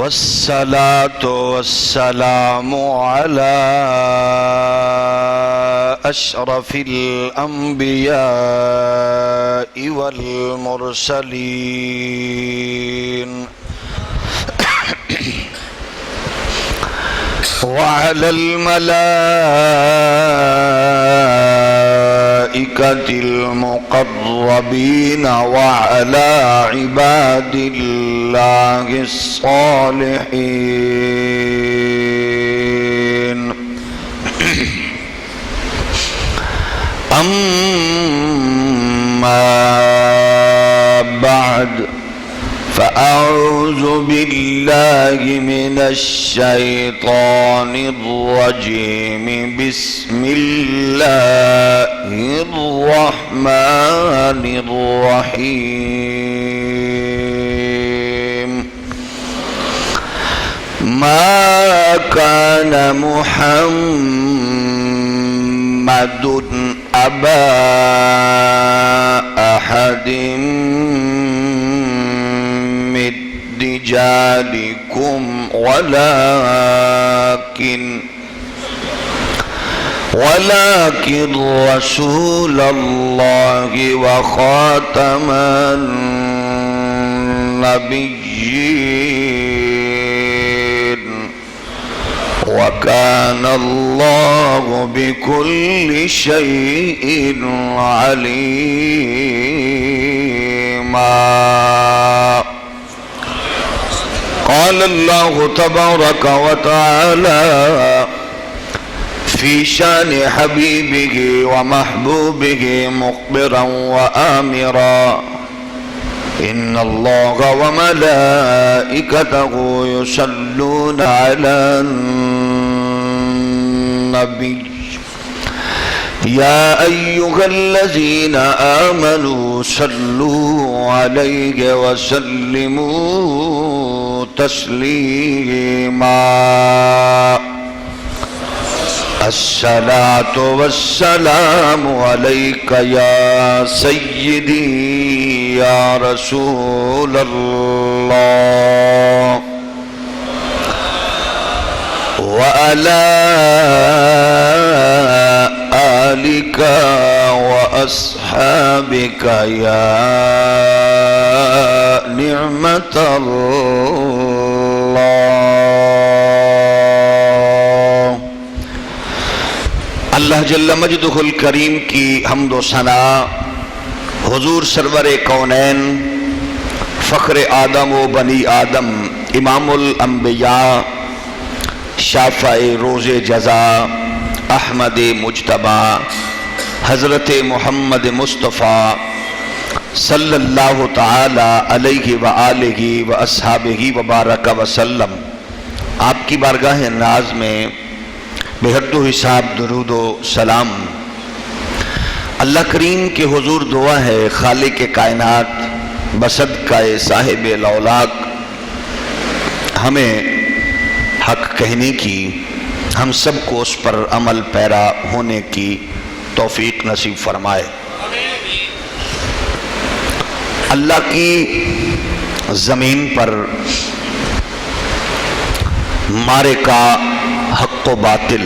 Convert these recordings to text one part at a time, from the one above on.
والصلاة والسلام على أشرف الأنبياء والمرسلين وعلى الملائكة المقربين وعلى عباد الله الصالحين أما بعد فأعوذ بالله من الشيطان الرجيم بسم الله الرحمن الرحيم ما كان محمد أبا أحد من رجالكم ولكن رسول الله وخاتم النبيين وكان الله بكل شيء عليما. قال الله تبارك وتعالى في شان حبيبه ومحبوبه مخبرا وآمرا إن الله وملائكته يصلون على النبي يا أيها الذين آمنوا صلوا عليه وسلموا تسليما. الصلاة والسلام عليك يا سيدي يا رسول الله وعلى آلك وأصحابك يا نعمة الله. اللہ جل مجدہ الکریم کی حمد و ثنا حضور سرور کونین فخر آدم و بنی آدم امام الانبیاء شافع روز جزا احمد مجتبی حضرت محمد مصطفیٰ صلی اللہ تعالی علیہ وآلہ واصحابہ وبارک وسلم آپ کی بارگاہ ناز میں بے حد و حساب درود و سلام اللہ کریم کے حضور دعا ہے خالق کائنات بصدقہ صاحب الاولاق ہمیں حق کہنے کی ہم سب کو اس پر عمل پیرا ہونے کی توفیق نصیب فرمائے. اللہ کی زمین پر معرکہ حق و باطل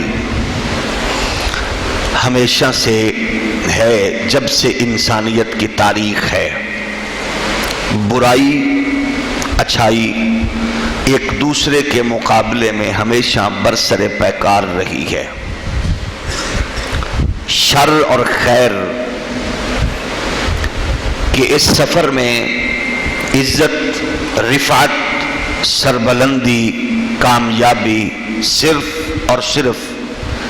ہمیشہ سے ہے، جب سے انسانیت کی تاریخ ہے. برائی اچھائی ایک دوسرے کے مقابلے میں ہمیشہ برسر پیکار رہی ہے. شر اور خیر کے اس سفر میں عزت، رفعت، سربلندی، کامیابی صرف اور صرف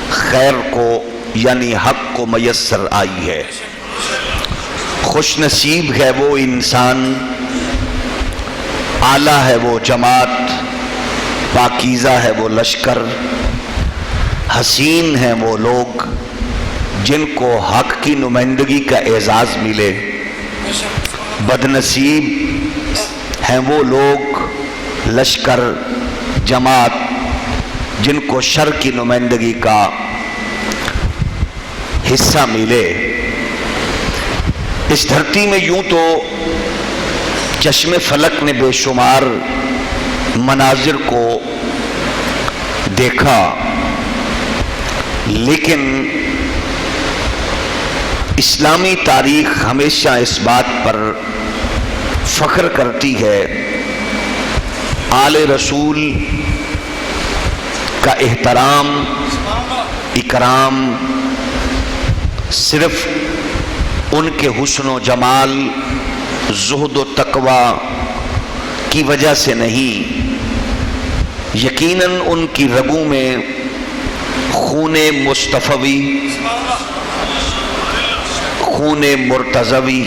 خیر کو یعنی حق کو میسر آئی ہے. خوش نصیب ہے وہ انسان، اعلیٰ ہے وہ جماعت، پاکیزہ ہے وہ لشکر، حسین ہیں وہ لوگ جن کو حق کی نمائندگی کا اعزاز ملے. بدنصیب ہیں وہ لوگ لشکر، جماعت جن کو شر کی نمائندگی کا حصہ ملے. اس دھرتی میں یوں تو چشم فلک نے بے شمار مناظر کو دیکھا، لیکن اسلامی تاریخ ہمیشہ اس بات پر فخر کرتی ہے آل رسول کا احترام اکرام صرف ان کے حسن و جمال، زہد و تقوی کی وجہ سے نہیں، یقیناً ان کی رگوں میں خون مصطفی، خون مرتضوی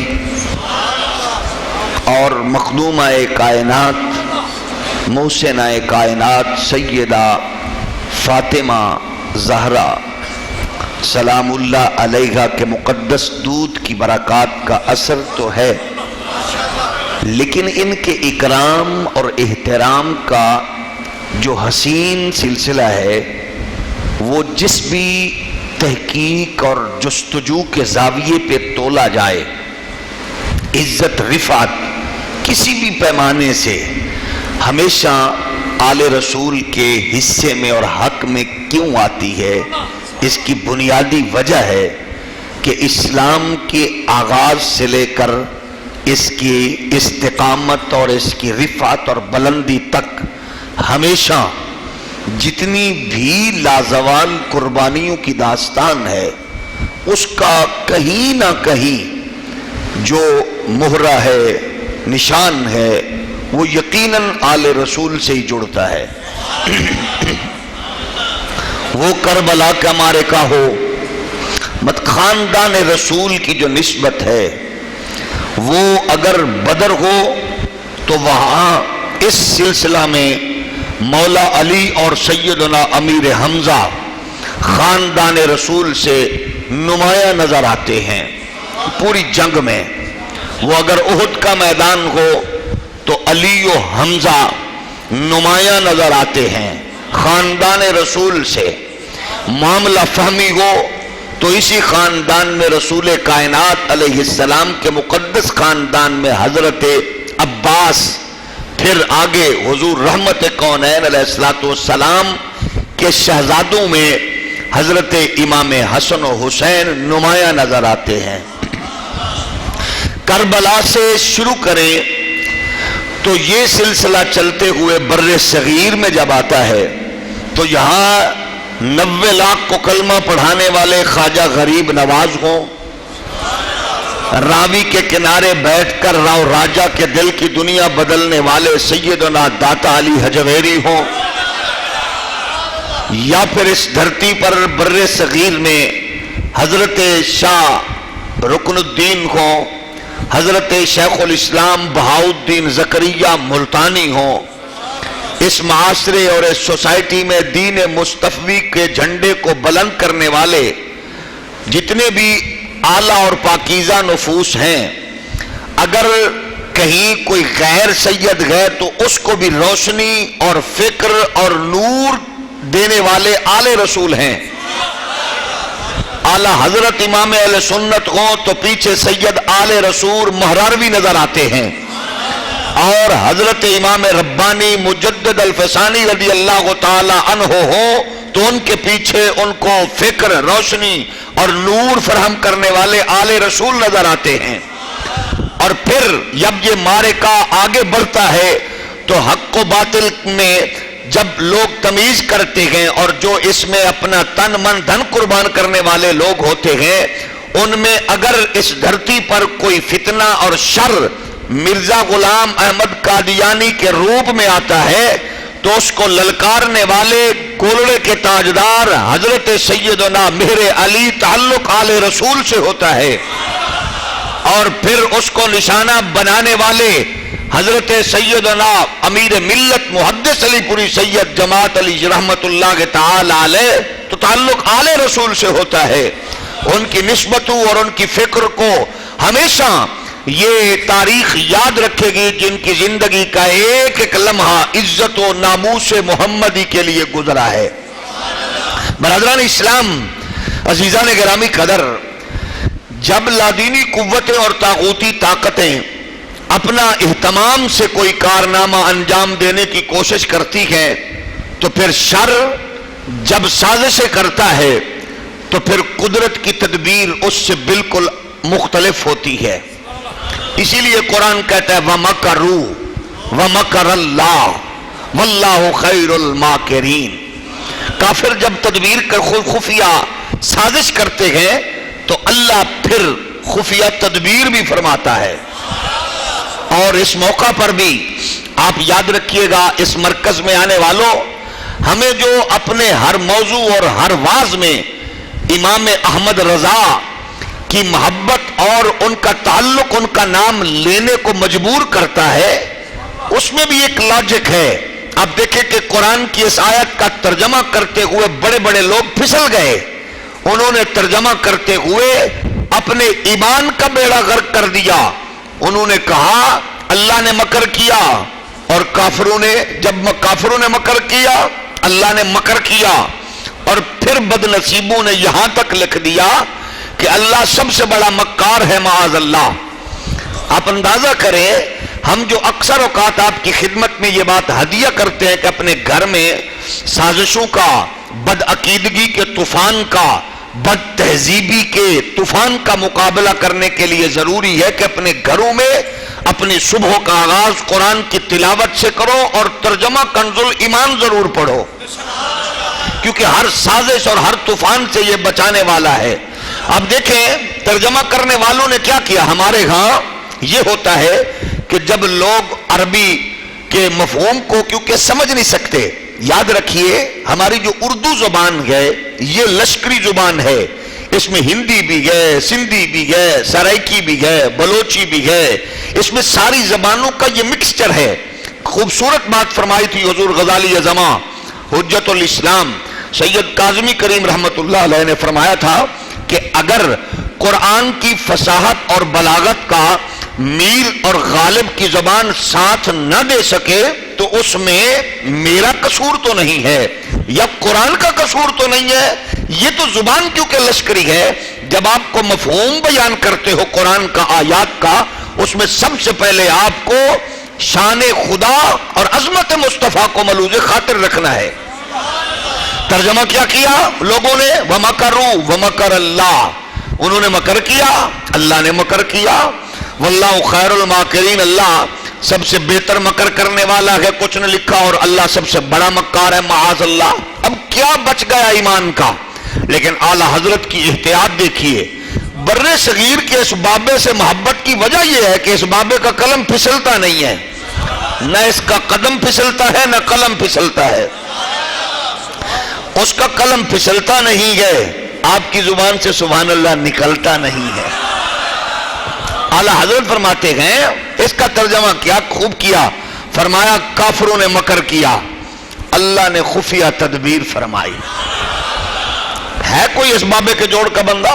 اور مخدومہ کائنات محسنہ کائنات سیدہ فاطمہ زہرا سلام اللہ علیہا کے مقدس دودھ کی برکات کا اثر تو ہے، لیکن ان کے اکرام اور احترام کا جو حسین سلسلہ ہے وہ جس بھی تحقیق اور جستجو کے زاویے پہ تولا جائے، عزت رفعت کسی بھی پیمانے سے ہمیشہ آل رسول کے حصے میں اور حق میں کیوں آتی ہے؟ اس کی بنیادی وجہ ہے کہ اسلام کے آغاز سے لے کر اس کی استقامت اور اس کی رفعت اور بلندی تک ہمیشہ جتنی بھی لازوال قربانیوں کی داستان ہے، اس کا کہیں نہ کہیں جو مہرہ ہے، نشان ہے، وہ یقیناً آل رسول سے ہی جڑتا ہے۔ وہ کربلا کا معرکہ ہو، مت خاندان رسول کی جو نسبت ہے، وہ اگر بدر ہو تو وہاں اس سلسلہ میں مولا علی اور سیدنا امیر حمزہ خاندان رسول سے نمایاں نظر آتے ہیں پوری جنگ میں۔ وہ اگر احد کا میدان ہو تو علی و حمزہ نمایاں نظر آتے ہیں خاندان رسول سے۔ معاملہ فہمی ہو تو اسی خاندان میں رسول کائنات علیہ السلام کے مقدس خاندان میں حضرت عباس، پھر آگے حضور رحمت کونین علیہ السلام کے شہزادوں میں حضرت امام حسن و حسین نمایاں نظر آتے ہیں۔ کربلا سے شروع کریں تو یہ سلسلہ چلتے ہوئے بر صغیر میں جب آتا ہے تو یہاں 90 لاکھ کو کلمہ پڑھانے والے خواجہ غریب نواز ہوں، راوی کے کنارے بیٹھ کر راؤ راجہ کے دل کی دنیا بدلنے والے سیدنا داتا علی حجویری ہوں، یا پھر اس دھرتی پر بر صغیر میں حضرت شاہ رکن الدین ہوں، حضرت شیخ الاسلام بہاؤالدین زکریا ملتانی ہوں۔ اس معاشرے اور اس سوسائٹی میں دین مصطفی کے جھنڈے کو بلند کرنے والے جتنے بھی اعلیٰ اور پاکیزہ نفوس ہیں، اگر کہیں کوئی غیر سید ہے تو اس کو بھی روشنی اور فکر اور نور دینے والے آل رسول ہیں۔ اعلیٰ حضرت امام اہل سنت ہوں تو پیچھے سید آل رسول مہراروی نظر آتے ہیں، اور حضرت امام ربانی مجدد الفسانی رضی اللہ تعالی عنہ ہو تو ان کے پیچھے ان کو فکر، روشنی اور نور فراہم کرنے والے آل رسول نظر آتے ہیں۔ اور پھر جب یہ معرکہ آگے بڑھتا ہے تو حق و باطل میں جب لوگ تمیز کرتے ہیں اور جو اس میں اپنا تن من دھن قربان کرنے والے لوگ ہوتے ہیں، ان میں اگر اس دھرتی پر کوئی فتنہ اور شر مرزا غلام احمد قادیانی کے روپ میں آتا ہے تو اس کو للکارنے والے کولڑے کے تاجدار حضرت سیدنا مہر علی تعلق آل رسول سے ہوتا ہے، اور پھر اس کو نشانہ بنانے والے حضرت سیدنا امیر ملت محدث علی پوری سید جماعت علی رحمت اللہ تعالی علیہ تو تعلق آل رسول سے ہوتا ہے۔ ان کی نسبتوں اور ان کی فکر کو ہمیشہ یہ تاریخ یاد رکھے گی جن کی زندگی کا ایک ایک لمحہ عزت و ناموس محمدی کے لیے گزرا ہے۔ برادران اسلام، عزیزان گرامی قدر، جب لادینی قوتیں اور طاغوتی طاقتیں اپنا اہتمام سے کوئی کارنامہ انجام دینے کی کوشش کرتی ہے تو پھر شر جب سازشیں کرتا ہے تو پھر قدرت کی تدبیر اس سے بالکل مختلف ہوتی ہے. اسی لیے قرآن کہتا ہے وَمَكَرُوا وَمَكَرَ اللَّهُ وَاللَّهُ خَيْرُ الْمَاكِرِينَ. کافر جب تدبیر کر خفیہ سازش کرتے ہیں تو اللہ پھر خفیہ تدبیر بھی فرماتا ہے. اور اس موقع پر بھی آپ یاد رکھیے گا اس مرکز میں آنے والوں، ہمیں جو اپنے ہر موضوع اور ہر واز میں امام احمد رضا کی محبت اور ان کا تعلق ان کا نام لینے کو مجبور کرتا ہے، اس میں بھی ایک لاجک ہے. آپ دیکھیں کہ قرآن کی اس آیت کا ترجمہ کرتے ہوئے بڑے بڑے لوگ پھسل گئے. انہوں نے ترجمہ کرتے ہوئے اپنے ایمان کا بیڑا غرق کر دیا. انہوں نے کہا اللہ نے مکر کیا، اور کافروں نے مکر کیا، اللہ نے مکر کیا. اور پھر بد نصیبوں نے یہاں تک لکھ دیا کہ اللہ سب سے بڑا مکار ہے معاذ اللہ. آپ اندازہ کریں، ہم جو اکثر اوقات آپ کی خدمت میں یہ بات ہدیہ کرتے ہیں کہ اپنے گھر میں سازشوں کا، بد عقیدگی کے طوفان کا، بد تہذیبی کے طوفان کا مقابلہ کرنے کے لیے ضروری ہے کہ اپنے گھروں میں اپنی صبح کا آغاز قرآن کی تلاوت سے کرو اور ترجمہ کنز الایمان ضرور پڑھو، کیونکہ ہر سازش اور ہر طوفان سے یہ بچانے والا ہے. اب دیکھیں ترجمہ کرنے والوں نے کیا کیا. ہمارے ہاں یہ ہوتا ہے کہ جب لوگ عربی کے مفہوم کو کیونکہ سمجھ نہیں سکتے، یاد رکھیے ہماری جو اردو زبان ہے یہ لشکری زبان ہے. اس میں ہندی بھی ہے، سندھی بھی ہے، سرائکی بھی ہے، بلوچی بھی ہے. اس میں ساری زبانوں کا یہ مکسچر ہے. خوبصورت بات فرمائی تھی حضور غزالی زماں حجت الاسلام سید کاظمی کریم رحمت اللہ علیہ نے فرمایا تھا کہ اگر قرآن کی فصاحت اور بلاغت کا میر اور غالب کی زبان ساتھ نہ دے سکے تو اس میں میرا قصور تو نہیں ہے یا قرآن کا قصور تو نہیں ہے. یہ تو زبان کیونکہ لشکری ہے. جب آپ کو مفہوم بیان کرتے ہو قرآن کا، آیات کا، اس میں سب سے پہلے آپ کو شان خدا اور عظمت مصطفیٰ کو ملوز خاطر رکھنا ہے. ترجمہ کیا کیا لوگوں نے؟ وَمَكَرُوا وَمَكَرَ اللَّهُ. انہوں نے مکر کیا، اللہ نے مکر کیا. وَاللَّهُ خَيْرُ الْمَاكِرِينَ. اللہ سب سے بہتر مکر کرنے والا ہے، کچھ نے لکھا، اور اللہ سب سے بڑا مکار ہے معاذ اللہ. اب کیا بچ گیا ایمان کا؟ لیکن اعلی حضرت کی احتیاط دیکھیے. بر صغیر کے اس بابے سے محبت کی وجہ یہ ہے کہ اس بابے کا قلم پھسلتا نہیں ہے، نہ اس کا قدم پھسلتا ہے نہ قلم پھسلتا ہے. اس کا قلم پھسلتا نہیں ہے، آپ کی زبان سے سبحان اللہ نکلتا نہیں ہے. اعلی حضرت فرماتے ہیں اس کا ترجمہ کیا خوب کیا. فرمایا کافروں نے مکر کیا، اللہ نے خفیہ تدبیر فرمائی. ہے کوئی اس بابے کے جوڑ کا بندہ؟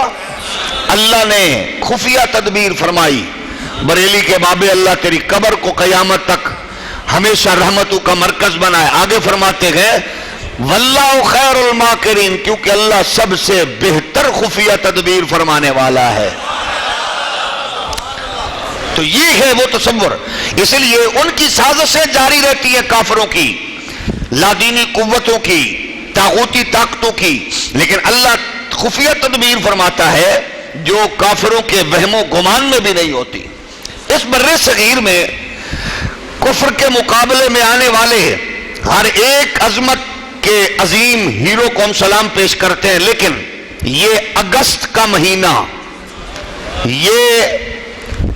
اللہ نے خفیہ تدبیر فرمائی. بریلی کے بابے اللہ تیری قبر کو قیامت تک ہمیشہ رحمتوں کا مرکز بنائے. آگے فرماتے ہیں واللہ خیر الماکرین، کیونکہ اللہ سب سے بہتر خفیہ تدبیر فرمانے والا ہے. تو یہ ہے وہ تصور. اس لیے ان کی سازشیں جاری رہتی ہیں کافروں کی، لادینی قوتوں کی، طاغوتی طاقتوں کی، لیکن اللہ خفیہ تدبیر فرماتا ہے جو کافروں کے وہم و گمان میں بھی نہیں ہوتی. اس بر صغیر میں کفر کے مقابلے میں آنے والے ہر ایک عظمت کے عظیم ہیرو کو ہم سلام پیش کرتے ہیں، لیکن یہ اگست کا مہینہ، یہ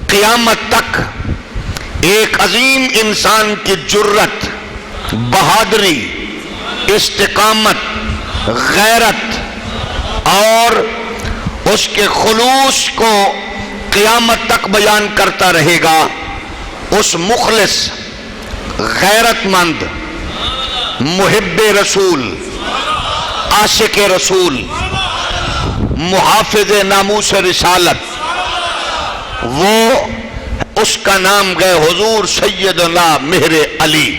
قیامت تک ایک عظیم انسان کی جرت، بہادری، استقامت، غیرت اور اس کے خلوص کو قیامت تک بیان کرتا رہے گا. اس مخلص، غیرت مند، محب رسول، عاشق رسول، محافظ ناموس رسالت، وہ اس کا نام گئے حضور سیدنا مہر علی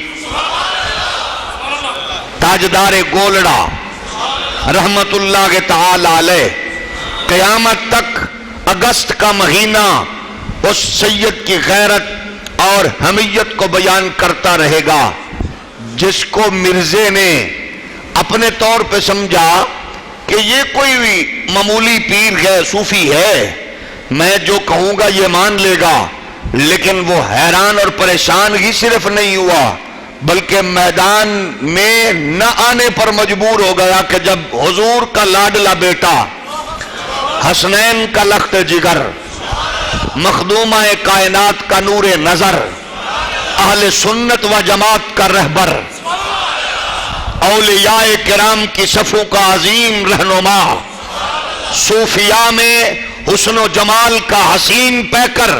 تاجدار گولڑا رحمت اللہ تعالی علیہ. قیامت تک اگست کا مہینہ اس سید کی غیرت، اور حمیت کو بیان کرتا رہے گا. جس کو مرزے نے اپنے طور پہ سمجھا کہ یہ کوئی معمولی پیر ہے، صوفی ہے، میں جو کہوں گا یہ مان لے گا، لیکن وہ حیران اور پریشان ہی صرف نہیں ہوا بلکہ میدان میں نہ آنے پر مجبور ہو گیا کہ جب حضور کا لاڈلا بیٹا، حسنین کا لخت جگر، مخدومہ کائنات کا نور نظر، اہل سنت و جماعت کا رہبر، اولیاء کرام کی صفوں کا عظیم رہنما، صوفیاء میں حسن و جمال کا حسین پیکر،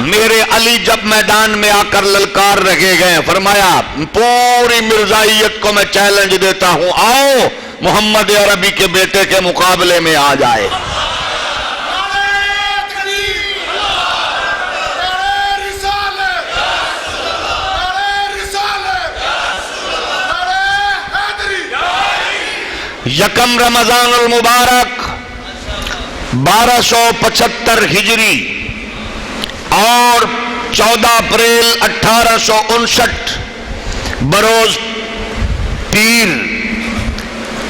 میرے علی جب میدان میں آ کر للکار رکھے گئے، فرمایا پوری مرزائیت کو میں چیلنج دیتا ہوں، آؤ محمد عربی کے بیٹے کے مقابلے میں آ جائے. یکم رمضان المبارک 1275 ہجری اور 14 اپریل 1859 بروز پیر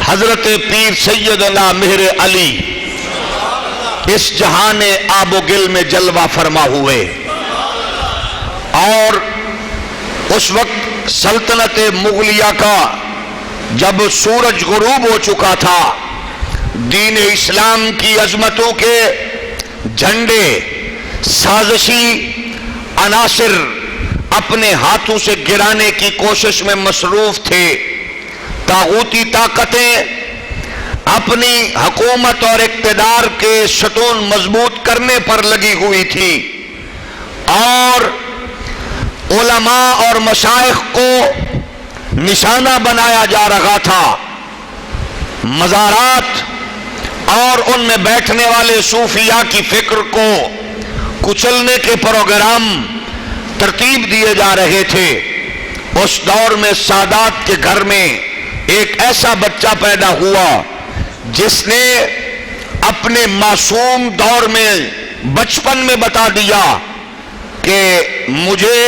حضرت پیر سیدنا مہر علی اس جہان آب و گل میں جلوہ فرما ہوئے. اور اس وقت سلطنت مغلیہ کا جب سورج غروب ہو چکا تھا، دین اسلام کی عظمتوں کے جھنڈے سازشی عناصر اپنے ہاتھوں سے گرانے کی کوشش میں مصروف تھے. طاغوتی طاقتیں اپنی حکومت اور اقتدار کے ستون مضبوط کرنے پر لگی ہوئی تھی، اور علماء اور مشائخ کو نشانہ بنایا جا رہا تھا. مزارات اور ان میں بیٹھنے والے صوفیاء کی فکر کو کچلنے کے پروگرام ترتیب دیے جا رہے تھے. اس دور میں سادات کے گھر میں ایک ایسا بچہ پیدا ہوا جس نے اپنے معصوم دور میں بچپن میں بتا دیا کہ مجھے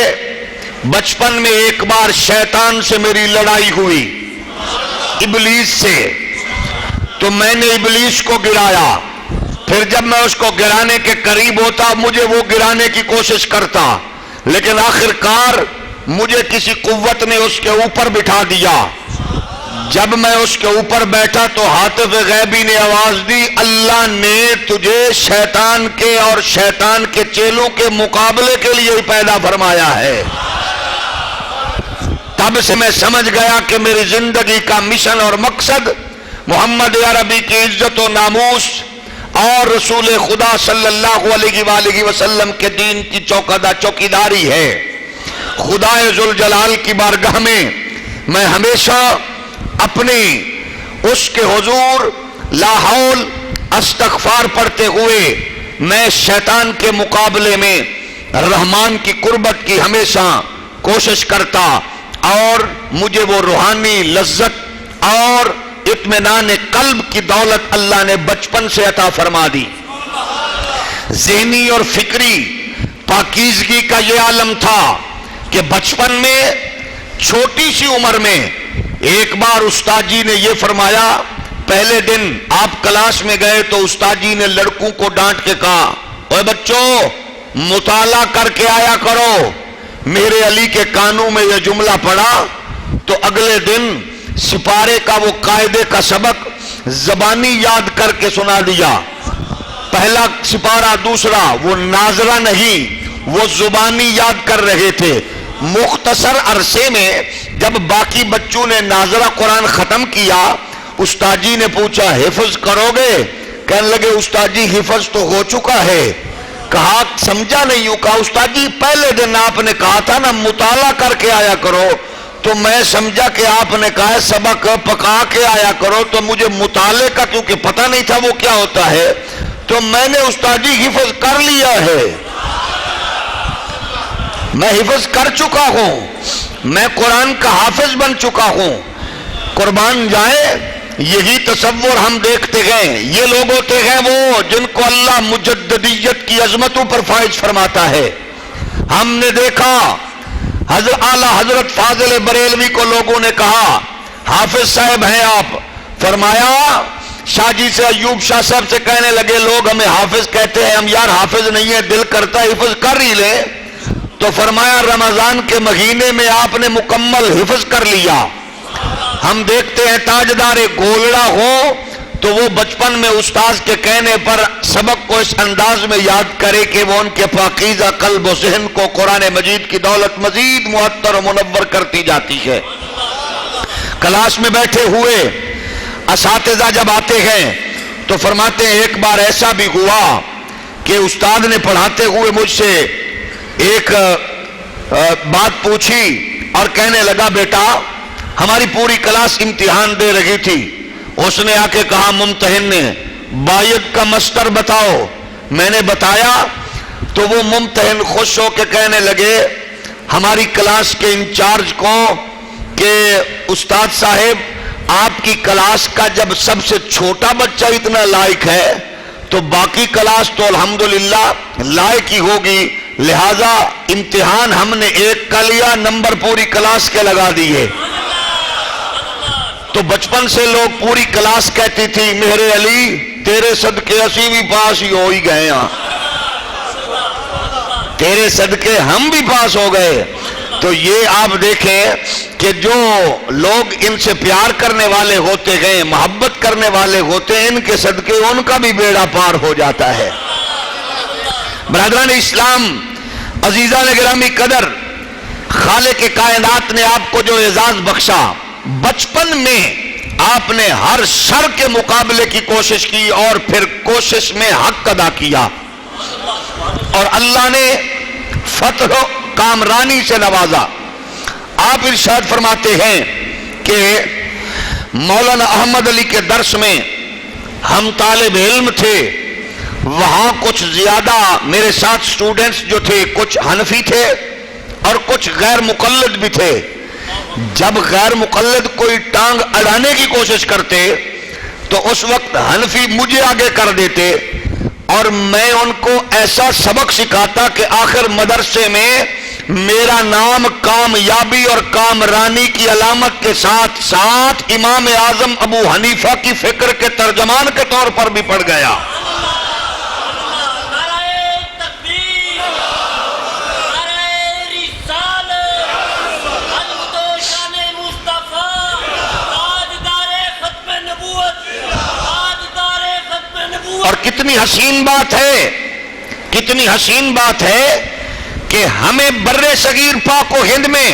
بچپن میں ایک بار شیطان سے میری لڑائی ہوئی، ابلیس سے، تو میں نے ابلیس کو گرایا. پھر جب میں اس کو گرانے کے قریب ہوتا مجھے وہ گرانے کی کوشش کرتا، لیکن آخر کار مجھے کسی قوت نے اس کے اوپر بٹھا دیا. جب میں اس کے اوپر بیٹھا تو حاطف غیبی نے آواز دی، اللہ نے تجھے شیطان کے اور شیطان کے چیلوں کے مقابلے کے لیے ہی پیدا فرمایا ہے. تب سے میں سمجھ گیا کہ میری زندگی کا مشن اور مقصد محمد عربی کی عزت و ناموس اور رسول خدا صلی اللہ علیہ وآلہ وسلم کے دین کی چوکیداری ہے. خدا ذوالجلال کی بارگاہ میں ہمیشہ اپنی اس کے حضور لا حول استغفار پڑھتے ہوئے میں شیطان کے مقابلے میں رحمان کی قربت کی ہمیشہ کوشش کرتا، اور مجھے وہ روحانی لذت اور اطمینان قلب کی دولت اللہ نے بچپن سے عطا فرما دی. ذہنی اور فکری پاکیزگی کا یہ عالم تھا کہ بچپن میں چھوٹی سی عمر میں ایک بار استاد جی نے یہ فرمایا، پہلے دن آپ کلاس میں گئے تو استاد جی نے لڑکوں کو ڈانٹ کے کہا، اوے بچوں مطالعہ کر کے آیا کرو. میرے علی کے کانوں میں یہ جملہ پڑا تو اگلے دن سپارے کا وہ قاعدے کا سبق زبانی یاد کر کے سنا دیا. پہلا سپارہ دوسرا، وہ ناظرہ نہیں، وہ زبانی یاد کر رہے تھے. مختصر عرصے میں جب باقی بچوں نے ناظرہ قرآن ختم کیا، استاد جی نے پوچھا حفظ کرو گے؟ کہنے لگے استاد جی حفظ تو ہو چکا ہے. کہا سمجھا نہیں ہوں. کہا استاد جی پہلے دن آپ نے کہا تھا نا مطالعہ کر کے آیا کرو، تو میں سمجھا کہ آپ نے کہا سبق پکا کے آیا کرو، تو مجھے مطالعے کا کیونکہ پتہ نہیں تھا وہ کیا ہوتا ہے، تو میں نے استاد جی حفظ کر لیا ہے. میں حفظ کر چکا ہوں، میں قرآن کا حافظ بن چکا ہوں. قربان جائے یہی تصور ہم دیکھتے گئے. یہ لوگ ہوتے ہیں وہ جن کو اللہ مجددیت کی عظمتوں پر فائز فرماتا ہے. ہم نے دیکھا اعلیٰ حضرت فاضل بریلوی کو لوگوں نے کہا حافظ صاحب ہیں آپ، فرمایا شاہ جی سے ایوب شاہ صاحب سے کہنے لگے لوگ ہمیں حافظ کہتے ہیں، ہم یار حافظ نہیں ہے، دل کرتا ہے حفظ کر ہی لیں، تو فرمایا رمضان کے مہینے میں آپ نے مکمل حفظ کر لیا۔ ہم دیکھتے ہیں تاجدار گولڑا ہو تو وہ بچپن میں استاذ کے کہنے پر سبق کو اس انداز میں یاد کرے کہ وہ ان کے پاکیزہ قلب و ذہن کو قرآن مجید کی دولت مزید معطر و منور کرتی جاتی ہے۔ کلاس میں بیٹھے ہوئے اساتذہ جب آتے ہیں تو فرماتے ہیں ایک بار ایسا بھی ہوا کہ استاد نے پڑھاتے ہوئے مجھ سے ایک بات پوچھی اور کہنے لگا بیٹا ہماری پوری کلاس امتحان دے رہی تھی، اس نے آ کے کہا ممتحن نے باید کا مصدر بتاؤ، میں نے بتایا تو وہ ممتحن خوش ہو کے کہنے لگے ہماری کلاس کے انچارج کو کہ استاد صاحب آپ کی کلاس کا جب سب سے چھوٹا بچہ اتنا لائق ہے تو باقی کلاس تو الحمدللہ لائق ہی ہوگی، لہذا امتحان ہم نے ایک کا لیا، نمبر پوری کلاس کے لگا دیے۔ تو بچپن سے لوگ پوری کلاس کہتی تھی میرے علی تیرے صدقے اسی بھی پاس ہی ہو ہی گئے ہیں، تیرے صدقے ہم بھی پاس ہو گئے۔ تو یہ آپ دیکھیں کہ جو لوگ ان سے پیار کرنے والے ہوتے ہیں، محبت کرنے والے ہوتے ہیں، ان کے صدقے ان کا بھی بیڑا پار ہو جاتا ہے۔ برادران اسلام، عزیزان گرامی قدر، خالق کائنات نے آپ کو جو اعزاز بخشا، بچپن میں آپ نے ہر شر کے مقابلے کی کوشش کی اور پھر کوشش میں حق ادا کیا اور اللہ نے فتح و کامرانی سے نوازا۔ آپ ارشاد فرماتے ہیں کہ مولانا احمد علی کے درس میں ہم طالب علم تھے، وہاں کچھ زیادہ میرے ساتھ سٹوڈنٹس جو تھے کچھ حنفی تھے اور کچھ غیر مقلد بھی تھے۔ جب غیر مقلد کوئی ٹانگ اڑانے کی کوشش کرتے تو اس وقت حنفی مجھے آگے کر دیتے اور میں ان کو ایسا سبق سکھاتا کہ آخر مدرسے میں میرا نام کامیابی اور کامرانی کی علامت کے ساتھ ساتھ امام اعظم ابو حنیفہ کی فکر کے ترجمان کے طور پر بھی پڑ گیا۔ اور کتنی حسین بات ہے، کتنی حسین بات ہے کہ ہمیں بر صغیر پاک و ہند میں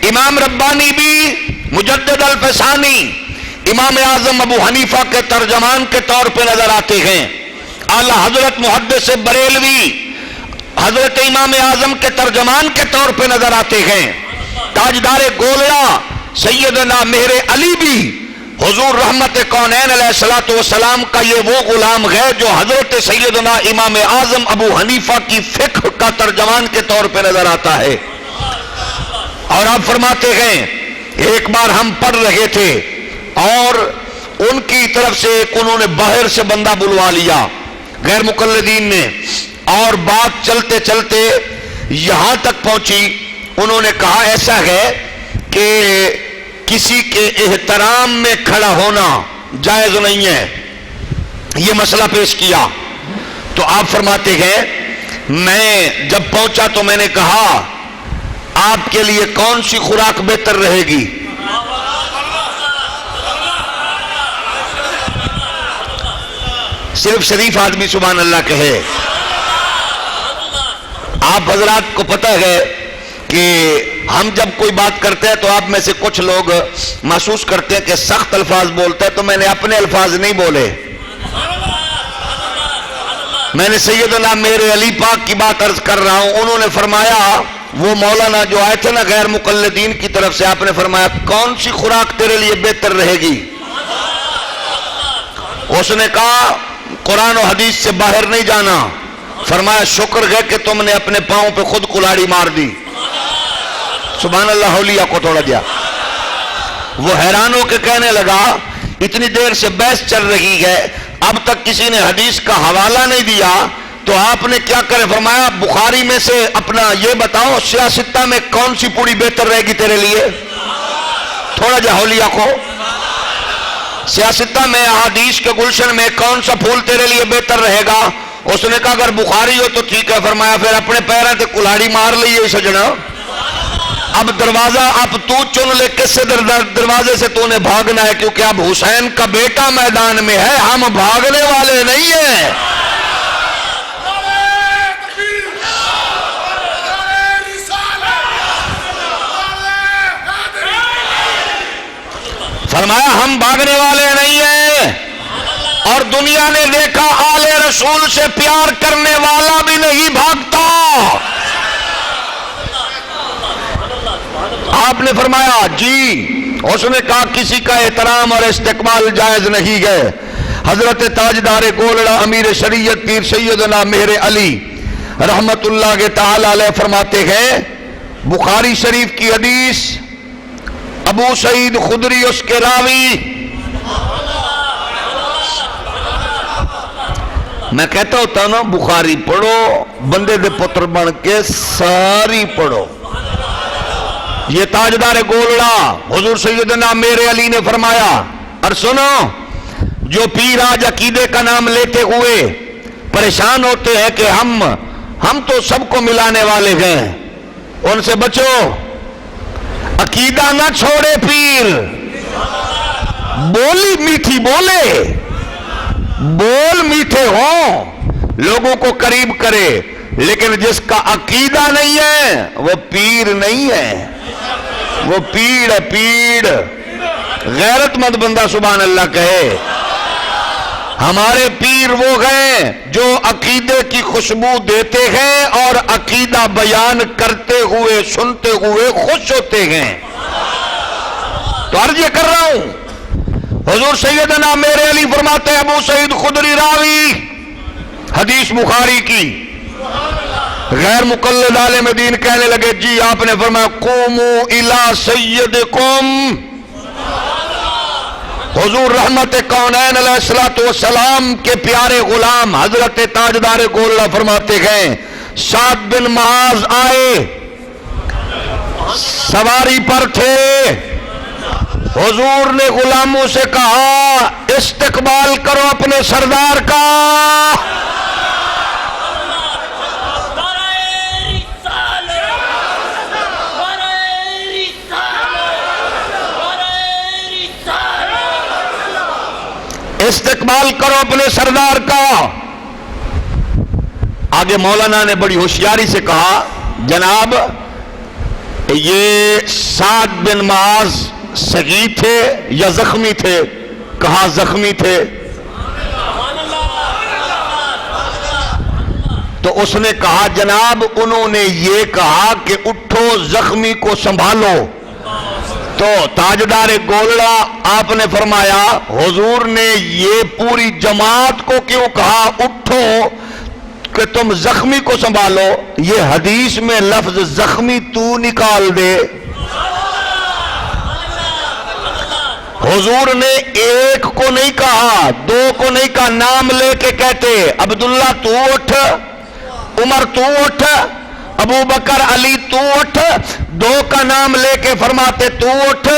امام ربانی بھی مجدد الفسانی امام اعظم ابو حنیفہ کے ترجمان کے طور پہ نظر آتے ہیں۔ اعلیٰ حضرت محدث بریلوی حضرت امام اعظم کے ترجمان کے طور پہ نظر آتے ہیں۔ تاجدار گولڑا سیدنا مہر علی بھی حضور رحمت کونین علیہ الصلوۃ والسلام کا یہ وہ غلام ہے جو حضرت سیدنا امام اعظم ابو حنیفہ کی فقہ کا ترجمان کے طور پہ نظر آتا ہے۔ اور آپ فرماتے ہیں ایک بار ہم پڑھ رہے تھے اور ان کی طرف سے انہوں نے باہر سے بندہ بلوا لیا غیر مقلدین نے، اور بات چلتے چلتے یہاں تک پہنچی، انہوں نے کہا ایسا ہے کہ کسی کے احترام میں کھڑا ہونا جائز نہیں ہے، یہ مسئلہ پیش کیا۔ تو آپ فرماتے ہیں میں جب پہنچا تو میں نے کہا آپ کے لیے کون سی خوراک بہتر رہے گی؟ صرف شریف آدمی سبحان اللہ کہے۔ آپ حضرات کو پتہ ہے کہ ہم جب کوئی بات کرتے ہیں تو آپ میں سے کچھ لوگ محسوس کرتے ہیں کہ سخت الفاظ بولتا ہے، تو میں نے اپنے الفاظ نہیں بولے، میں نے سیدنا میرے علی پاک کی بات عرض کر رہا ہوں۔ انہوں نے فرمایا، وہ مولانا جو آئے تھے نا غیر مقلدین کی طرف سے، آپ نے فرمایا کون سی خوراک تیرے لیے بہتر رہے گی؟ اس نے کہا قرآن و حدیث سے باہر نہیں جانا۔ فرمایا شکر ہے کہ تم نے اپنے پاؤں پہ خود کلاڑی مار دی۔ سبحان اللہ، اولیاء کو توڑ دیا۔ وہ حیران ہو کے کہنے لگا اتنی دیر سے بحث چل رہی ہے، اب تک کسی نے حدیث کا حوالہ نہیں دیا، تو آپ نے کیا کرے؟ فرمایا بخاری میں سے اپنا یہ بتاؤ سیاستہ میں کون سی پوری بہتر رہے گی تیرے لیے؟ تھوڑا جا ہولیہ کو سیاستہ میں احادیث کے گلشن میں کون سا پھول تیرے لیے بہتر رہے گا؟ اس نے کہا اگر بخاری ہو تو ٹھیک ہے۔ فرمایا پھر اپنے پیروں تے کلاڑی مار لیے سجنا، اب دروازہ اب تو چن لے کس سے دروازے سے تو نے بھاگنا ہے، کیونکہ اب حسین کا بیٹا میدان میں ہے، ہم بھاگنے والے نہیں ہیں۔ فرمایا ہم بھاگنے والے نہیں ہیں، اور دنیا نے دیکھا آل رسول سے پیار کرنے والا بھی نہیں بھاگتا۔ آپ نے فرمایا جی، اس نے کہا کسی کا احترام اور استقبال جائز نہیں ہے۔ حضرت تاجدار گولڑا امیر شریعت پیر سیدنا مہر علی رحمت اللہ تعالی علیہ فرماتے ہیں، بخاری شریف کی حدیث، ابو سعید خدری اس کے راوی، میں کہتا ہوتا ہوں نا بخاری پڑھو، بندے دے پتر بن کے ساری پڑھو۔ یہ تاجدار گولڑا حضور سیدنا میرے علی نے فرمایا، اور سنو جو پیر آج عقیدے کا نام لیتے ہوئے پریشان ہوتے ہیں کہ ہم تو سب کو ملانے والے ہیں، ان سے بچو، عقیدہ نہ چھوڑے پیر، بولی میٹھی بولے، بول میٹھے ہوں، لوگوں کو قریب کرے، لیکن جس کا عقیدہ نہیں ہے وہ پیر نہیں ہے، وہ پیڑ ہے، پیڑ۔ غیرت مند بندہ سبحان اللہ کہے۔ ہمارے پیر وہ ہیں جو عقیدے کی خوشبو دیتے ہیں اور عقیدہ بیان کرتے ہوئے سنتے ہوئے خوش ہوتے ہیں۔ تو عرض یہ کر رہا ہوں، حضور سیدنا میرے علی فرماتے ہیں، ابو سعید خدری راوی حدیث بخاری کی، غیر مقلد عالم دین کہنے لگے جی، آپ نے فرمایا قوموا الی سیدکم، حضور رحمت کونین علیہ السلام کے پیارے غلام حضرت تاجدار گولڑا فرماتے ہیں، سعد بن معاذ آئے، سواری پر تھے، حضور نے غلاموں سے کہا استقبال کرو اپنے سردار کا۔ استقبال کرو اپنے سردار کا۔ آگے مولانا نے بڑی ہوشیاری سے کہا، جناب یہ سعد بن معاذ صحیح تھے یا زخمی تھے؟ کہا زخمی تھے۔ تو اس نے کہا جناب انہوں نے یہ کہا کہ اٹھو زخمی کو سنبھالو۔ تو تاجدار گولڑا آپ نے فرمایا حضور نے یہ پوری جماعت کو کیوں کہا اٹھو کہ تم زخمی کو سنبھالو؟ یہ حدیث میں لفظ زخمی تو نکال دے۔ حضور نے ایک کو نہیں کہا، دو کو نہیں کہا، نام لے کے کہتے عبداللہ تو اٹھ، عمر تو اٹھ، ابو بکر علی تو اٹھ، دو کا نام لے کے فرماتے تو اٹھ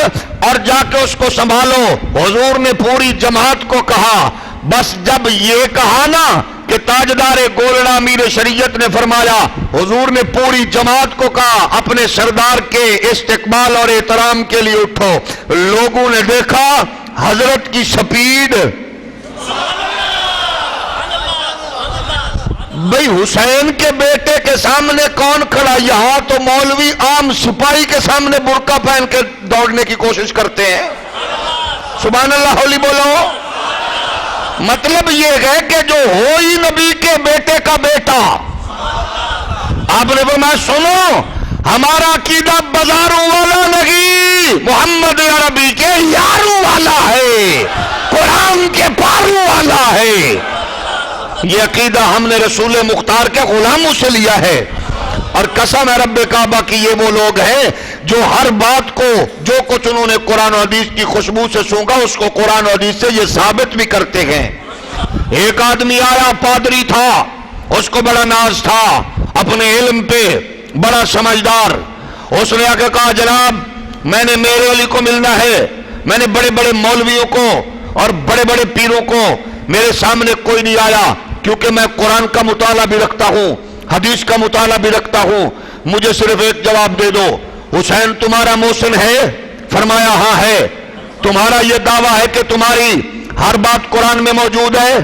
اور جا کے اس کو سنبھالو۔ حضور نے پوری جماعت کو کہا، بس جب یہ کہا نا کہ تاجدار گولڑا امیر شریعت نے فرمایا، حضور نے پوری جماعت کو کہا اپنے سردار کے استقبال اور احترام کے لیے اٹھو۔ لوگوں نے دیکھا حضرت کی سپیڈ، بھئی حسین کے بیٹے کے سامنے کون کھڑا؟ یہاں تو مولوی عام سپاہی کے سامنے برقع پہن کے دوڑنے کی کوشش کرتے ہیں۔ سبحان اللہ، ہولی بولو۔ مطلب یہ ہے کہ جو ہوئی نبی کے بیٹے کا بیٹا، آپ نے فرمایا سنو ہمارا عقیدہ بازاروں والا نہیں، محمد عربی کے یاروں والا ہے، قرآن کے پاروں والا ہے۔ یہ عقیدہ ہم نے رسول مختار کے غلاموں سے لیا ہے، اور قسم ہے رب کعبہ کی یہ وہ لوگ ہیں جو ہر بات کو جو کچھ انہوں نے قرآن و حدیث کی خوشبو سے سونگا اس کو قرآن و حدیث سے یہ ثابت بھی کرتے ہیں۔ ایک آدمی آیا، پادری تھا، اس کو بڑا ناز تھا اپنے علم پہ، بڑا سمجھدار. اس نے آ کے کہا جناب میں نے میرے علی کو ملنا ہے. میں نے بڑے بڑے مولویوں کو اور بڑے بڑے پیروں کو، میرے سامنے کوئی نہیں آیا، کیونکہ میں قرآن کا مطالعہ بھی رکھتا ہوں، حدیث کا مطالعہ بھی رکھتا ہوں. مجھے صرف ایک جواب دے دو، حسین تمہارا محسن ہے؟ فرمایا ہاں ہے. تمہارا یہ دعویٰ ہے کہ تمہاری ہر بات قرآن میں موجود ہے؟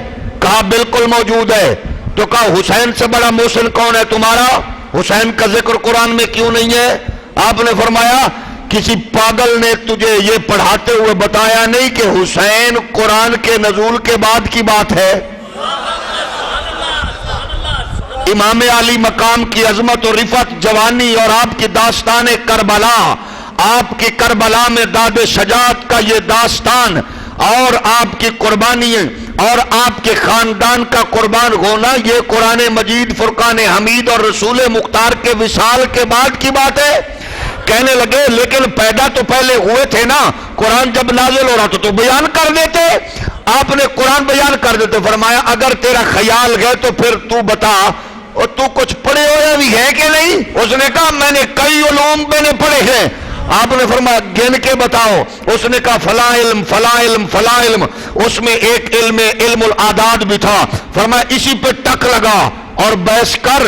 کہا بالکل موجود ہے. تو کہا حسین سے بڑا محسن کون ہے تمہارا؟ حسین کا ذکر قرآن میں کیوں نہیں ہے؟ آپ نے فرمایا کسی پاگل نے تجھے یہ پڑھاتے ہوئے بتایا نہیں کہ حسین قرآن کے نزول کے بعد کی بات ہے. امام علی مقام کی عظمت و رفعت، جوانی اور آپ کی داستان کربلا، آپ کی کربلا میں داد شجاعت کا یہ داستان اور آپ کی قربانی اور آپ کے خاندان کا قربان ہونا، یہ قرآن مجید فرقان حمید اور رسول مختار کے وصال کے بعد کی بات ہے. کہنے لگے لیکن پیدا تو پہلے ہوئے تھے نا، قرآن جب نازل ہو رہا تو بیان کر دیتے. آپ نے قرآن بیان کر دیتے. فرمایا اگر تیرا خیال ہے تو پھر تو بتا، اور تو کچھ پڑھے ہوئے بھی ہے کہ نہیں؟ اس نے کہا میں نے کئی علوم میں نے پڑھے ہیں. آپ نے فرمایا گن کے بتاؤ. اس نے کہا فلاں علم فلاں علم فلاں علم. اس میں ایک علم العادات بھی تھا. فرمایا اسی پہ ٹک لگا اور بحث کر.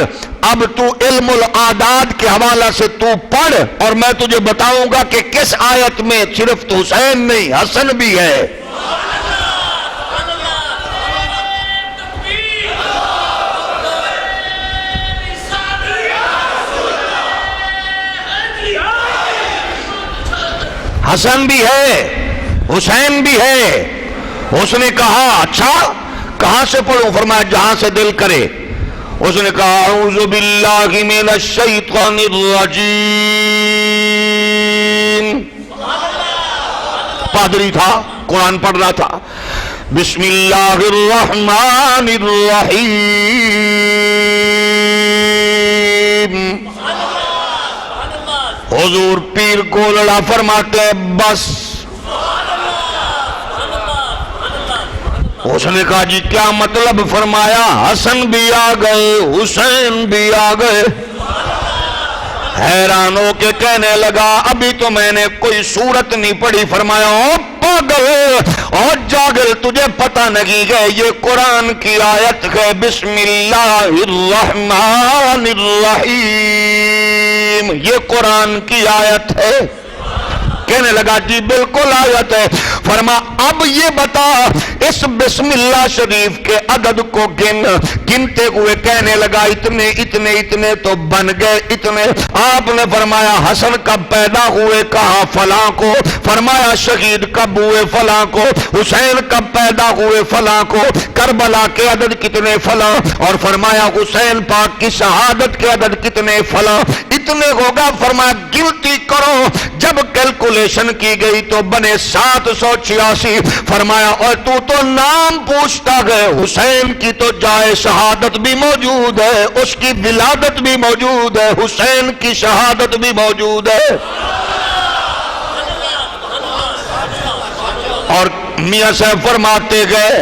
اب تو علم العادات کے حوالہ سے تو پڑھ اور میں تجھے بتاؤں گا کہ کس آیت میں صرف تو حسین نہیں حسن بھی ہے. حسن بھی ہے حسین بھی ہے. اس نے کہا اچھا کہاں سے پڑھوں؟ فرمایا جہاں سے دل کرے. اس نے کہا اعوذ باللہ من الشیطان الرجیم. پادری تھا، قرآن پڑھ رہا تھا. بسم اللہ الرحمن الرحیم. حضور پیر گولڑا فرماتے بس. اس نے کہا جی کیا مطلب؟ فرمایا حسن بھی آ گئے حسین بھی آ گئے. حیران ہو کے کہنے لگا ابھی تو میں نے کوئی سورت نہیں پڑھی. فرمایا او پاگل اور جاگل، تجھے پتہ نہیں ہے یہ قرآن کی آیت ہے. بسم اللہ الرحمن الرحیم، یہ قرآن کی آیت ہے. کہنے لگا جی بالکل آیت ہے. فرما اب یہ بتا اس بسم اللہ شریف کے عدد کو گنتے ہوئے کہنے لگا اتنے اتنے اتنے تو بن گئے اتنے. آپ نے فرمایا حسن کب پیدا ہوئے؟ کہا فلاں کو. فرمایا شہید کب ہوئے؟ فلاں کو. حسین کب پیدا ہوئے؟ فلاں کو. کربلا کے عدد کتنے؟ فلاں. اور فرمایا حسین پاک کی شہادت کے عدد کتنے؟ فلاں. اتنے ہوگا. فرمایا گنتی کرو. جب کیلکولیشن کی گئی تو بنے 786. فرمایا اور تو نام پوچھتا گئے. حسین کی تو جائے شہادت بھی موجود ہے، اس کی ولادت بھی موجود ہے، حسین کی شہادت بھی موجود ہے. اور میاں صاحب فرماتے گئے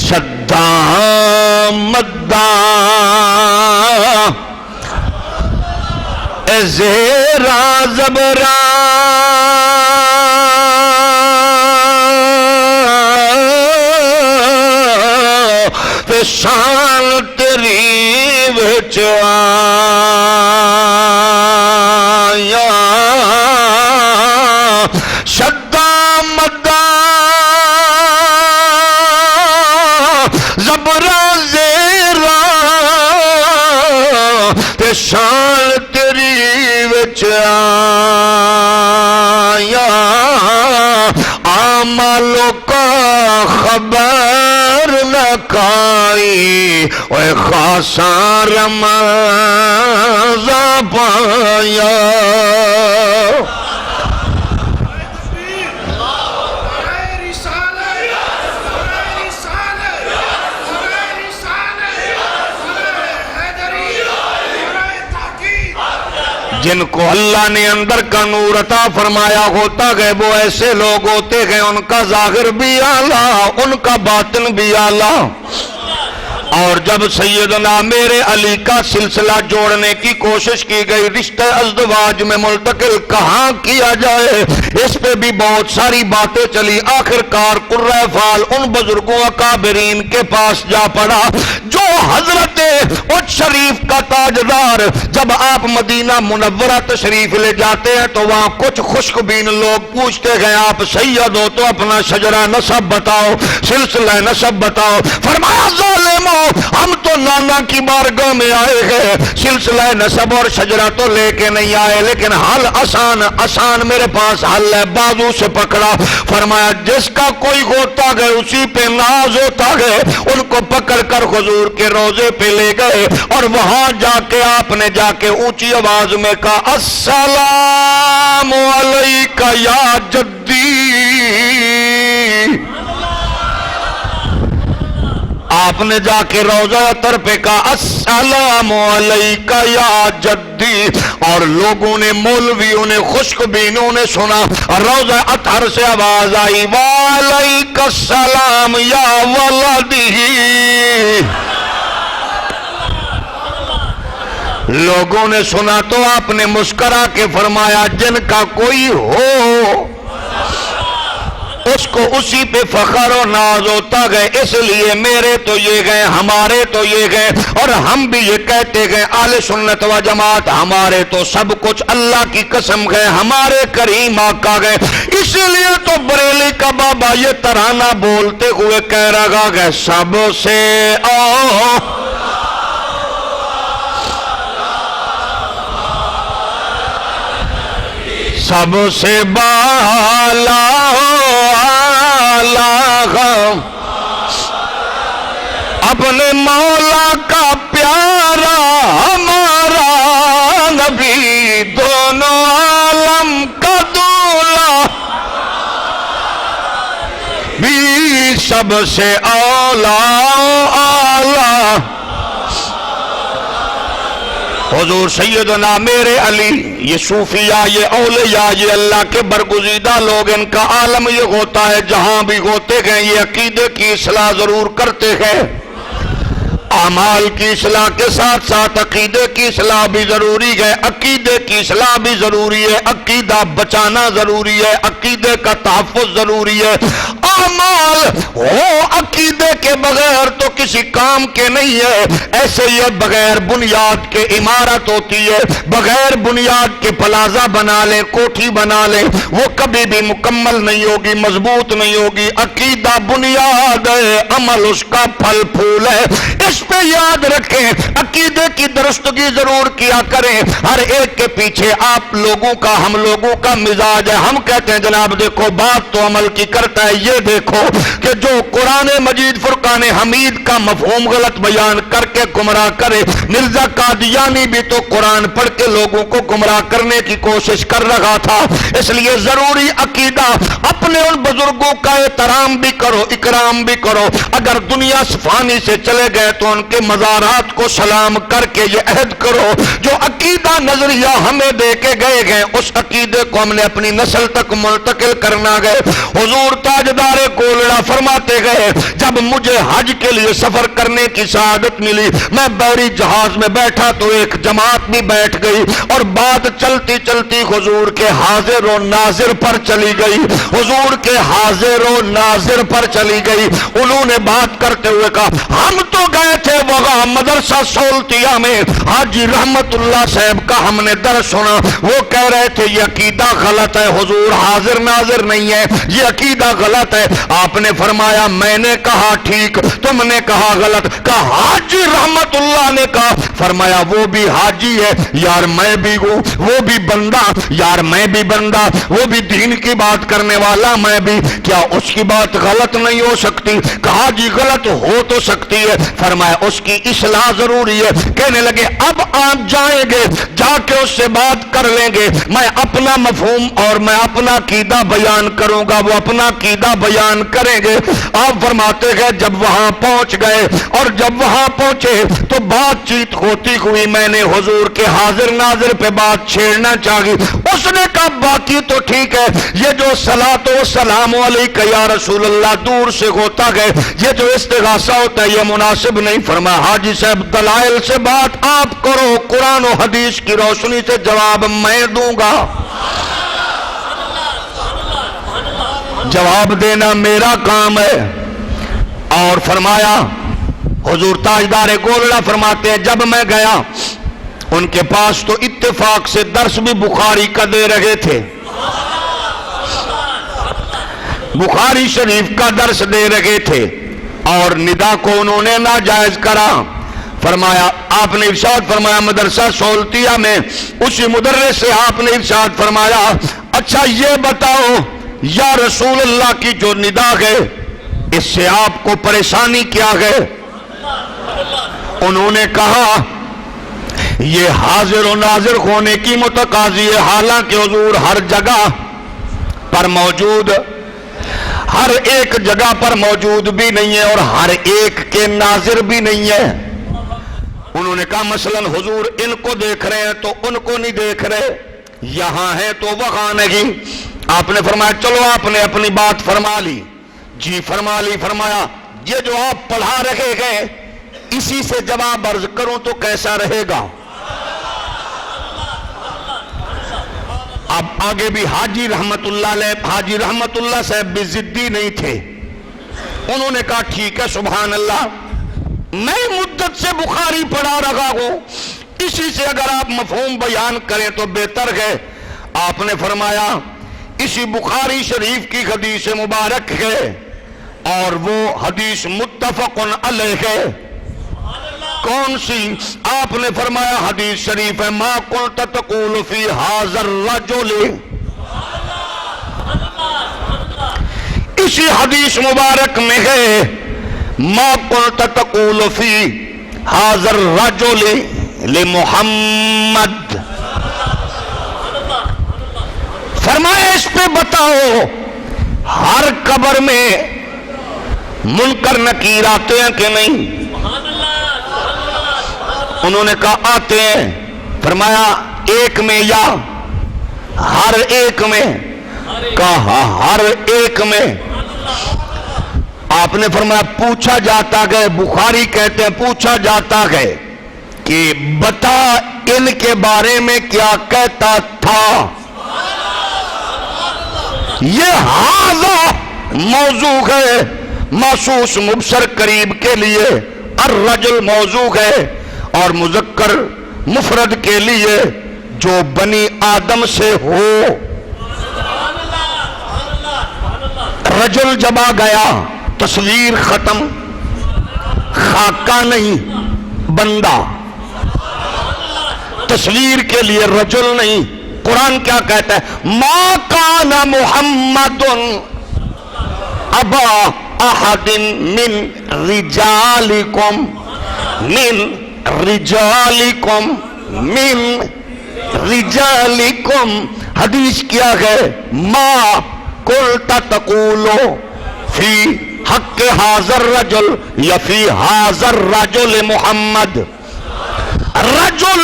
صدام مداں زیرا زبرا شان تیری وچ آیا شدہ مدہ زبرا زیرا تے شان تیری وچ آیا. آمالوں کا خبر نہ کائی اوے خاصا رمضا پایا. جن کو اللہ نے اندر کا نور عطا فرمایا ہوتا ہے وہ ایسے لوگ ہوتے ہیں ان کا ظاہر بھی اعلیٰ ان کا باطن بھی اعلیٰ. اور جب سیدنا میرے علی کا سلسلہ جوڑنے کی کوشش کی گئی، رشتہ ازدواج میں منتقل کہاں کیا جائے، اس پہ بھی بہت ساری باتیں چلی۔ آخرکار قرہ فال ان بزرگوں اکابرین کے پاس جا پڑا جو حضرت اچ شریف کا تاجدار جب آپ مدینہ منورہ تشریف لے جاتے ہیں تو وہاں کچھ خوشک بین لوگ پوچھتے گئے آپ سید ہو تو اپنا شجرہ نسب بتاؤ، سلسلہ نسب بتاؤ۔ فرمایا ظالمو، ہم تو نانا کی بارگاہ میں آئے گئے، سلسلہ نسب اور شجرہ تو لے کے نہیں آئے، لیکن حل آسان میرے پاس حل ہے، بازو سے پکڑا۔ فرمایا جس کا کوئی ہوتا گئے اسی پہ ناز ہوتا گئے، ان کو پکڑ کر حضور کے روضے پہ لے گئے اور وہاں جا کے آپ نے جا کے اونچی آواز میں کہا السلام علیکہ یا جدی۔ آپ نے جا کے روضہ اطہر پہ کہا السلام علیکہ یا جدی، اور لوگوں نے مولویوں نے خشک بینوں نے سنا، روضہ اطہر سے آواز آئی وعلیکہ السلام یا ولدی۔ لوگوں نے سنا تو آپ نے مسکرا کے فرمایا جن کا کوئی ہو اس کو اسی پہ فخر و ناز ہوتا گئے، اس لیے میرے تو یہ گئے، ہمارے تو یہ گئے، اور ہم بھی یہ کہتے گئے اہل سنت و جماعت ہمارے تو سب کچھ اللہ کی قسم گئے، ہمارے کریم آقا گئے۔ اس لیے تو بریلی کا بابا یہ ترانہ بولتے ہوئے کہہ رہا گئے سب سے سب سے بالا اپنے مولا کا پیارا ہمارا نبی، دونوں عالم کا دولا بھی سب سے اولا اعلیٰ۔ حضور سیدنا میرے علی، یہ صوفیاء، یہ اولیاء، یہ اللہ کے برگزیدہ لوگ، ان کا عالم یہ ہوتا ہے جہاں بھی ہوتے گئے یہ عقیدے کی اصلاح ضرور کرتے ہیں۔ اعمال کی اصلاح کے ساتھ ساتھ عقیدے کی اصلاح بھی ضروری ہے، عقیدے کی اصلاح بھی ضروری ہے، عقیدہ بچانا ضروری ہے، عقیدے کا تحفظ ضروری ہے۔ اعمال ہو عقیدے کے بغیر تو کسی کام کے نہیں ہے، ایسے یہ بغیر بنیاد کے عمارت ہوتی ہے، بغیر بنیاد کے پلازہ بنا لیں، کوٹھی بنا لیں، وہ کبھی بھی مکمل نہیں ہوگی، مضبوط نہیں ہوگی۔ عقیدہ بنیاد ہے، عمل اس کا پھل پھول ہے۔ اس پہ یاد رکھیں، عقیدے کی درستگی ضرور کیا کریں۔ ہر ایک کے پیچھے آپ لوگوں کا، ہم لوگوں کا مزاج ہے، ہم کہتے ہیں جناب دیکھو بات تو عمل کی کرتا ہے، یہ دیکھو کہ جو قرآن مجید فرقان حمید کا مفہوم غلط بیان کر کے گمراہ کرے، مرزا قادیانی بھی تو قرآن پڑھ کے لوگوں کو گمراہ کرنے کی کوشش کر رہا تھا۔ اس لیے ضروری عقیدہ، اپنے ان بزرگوں کا احترام بھی کرو، اکرام بھی کرو۔ اگر دنیا فانی سے چلے گئے تو ان کے مزارات کو سلام کر کے یہ عہد کرو جو عقیدہ نظریہ ہمیں دے کے گئے اس عقیدے کو ہم نے اپنی نسل تک منتقل کرنا گئے۔ حضور تاجدار گولڑا فرماتے گئے جب مجھے حج کے لیے سفر کرنے کی سعادت ملی، میں بحری جہاز میں بیٹھا تو ایک جماعت بھی بیٹھ گئی اور بات چلتی چلتی حضور کے حاضر و ناظر پر چلی گئی، حضور کے حاضر و ناظر پر چلی گئی۔ انہوں نے بات کرتے ہوئے کہا ہم تو گئے تھے وہاں مدرسہ سولتیا میں، حاجی رحمت اللہ صاحب کا ہم نے درس سنا، وہ کہہ رہے تھے یہ عقیدہ غلط ہے، حضور حاضر ناظر نہیں ہے، یہ عقیدہ غلط ہے۔ آپ نے فرمایا میں نے کہا ٹھیک، تم نے کہا غلط، کہا حاجی رحمت اللہ نے کہا، فرمایا وہ بھی حاجی ہے یار میں بھی ہوں، وہ بھی بندہ یار میں بھی بندہ، وہ بھی دین کی بات کرنے والا میں بھی، کیا اس کی بات غلط نہیں ہو سکتی؟ کہا جی غلط ہو تو سکتی ہے، فرمایا اس کی اصلاح ضروری ہے۔ کہنے لگے اب آپ جائیں گے جا کے اس سے بات کر لیں گے، میں اپنا مفہوم اور میں اپنا عقیدہ بیان کروں گا، وہ اپنا عقیدہ بیان کریں گے۔ آپ فرماتے ہیں جب وہاں پہنچ گئے اور جب وہاں پہنچے تو بات چیت ہوتی ہوئی میں نے حضور کے حاضر ناظر پہ بات چھیڑنا چاہی۔ اس نے کہا باقی تو ٹھیک ہے، یہ جو صلاۃ و سلام علیکہ یا رسول اللہ دور سے ہوتا ہے، یہ جو استغاثہ ہوتا ہے یہ مناسب نہیں۔ فرمایا حاجی صاحب دلائل سے بات آپ کرو، قرآن و حدیث کی روشنی سے جواب میں دوں گا، جواب دینا میرا کام ہے۔ اور فرمایا حضور تاجدار گولڑا فرماتے ہیں جب میں گیا ان کے پاس تو اتفاق سے درس بھی بخاری کا دے رہے تھے، بخاری شریف کا درس دے رہے تھے، اور ندا کو انہوں نے ناجائز کرا۔ فرمایا آپ نے ارشاد فرمایا مدرسہ سولتیہ میں اسی مدرس سے آپ نے ارشاد فرمایا اچھا یہ بتاؤ یا رسول اللہ کی جو ندا ہے اس سے آپ کو پریشانی کیا ہے؟ انہوں نے کہا یہ حاضر و ناظر ہونے کی متقاضی ہے، حالانکہ حضور ہر جگہ پر موجود، ہر ایک جگہ پر موجود بھی نہیں ہے اور ہر ایک کے ناظر بھی نہیں ہے۔ انہوں نے کہا مثلا حضور ان کو دیکھ رہے ہیں تو ان کو نہیں دیکھ رہے، یہاں ہے تو وہاں نہیں۔ آپ نے فرمایا چلو آپ نے اپنی بات فرما لی، جی فرما لی۔ فرمایا یہ جو آپ پڑھا رہے ہیں اسی سے جواب عرض کروں تو کیسا رہے گا؟ اب آگے بھی حاجی رحمت اللہ علیہ، حاجی رحمت اللہ صاحب بھی ضدی نہیں تھے، انہوں نے کہا ٹھیک ہے سبحان اللہ، میں مدت سے بخاری پڑھا رہا ہوں، اسی سے اگر آپ مفہوم بیان کریں تو بہتر ہے۔ آپ نے فرمایا اسی بخاری شریف کی حدیث مبارک ہے اور وہ حدیث متفق علیہ ہے۔ کون سی؟ آپ نے فرمایا حدیث شریف ہے ما کنت تقول فی ھذا الرجل، اسی حدیث مبارک میں ہے ما کنت تقول فی ھذا الرجل لمحمد، فرمایا اس پہ بتاؤ ہر قبر میں منکر نکیر آتے ہیں کہ نہیں؟ انہوں نے کہا آتے ہیں۔ فرمایا ایک میں یا ہر ایک میں؟ کہا ہر ایک میں۔ آپ نے فرمایا پوچھا جاتا گئے، بخاری کہتے ہیں پوچھا جاتا گئے کہ بتا ان کے بارے میں کیا کہتا تھا؟ یہ ہاذا موضوع ہے محسوس مبصر قریب کے لیے، الرجل موضوع ہے اور مذکر مفرد کے لیے جو بنی آدم سے ہو۔ رجل جب آ گیا تصویر ختم، خاکہ نہیں بندہ، تصویر کے لیے رجل نہیں۔ قرآن کیا کہتا ہے ما کان محمد ابا احد من رجالکم، من رجالکم، من رجالکم، حدیث کیا ہے ما قلت تقول فی حق ھذا الرجل یا فی ھذا الرجل محمد، رجل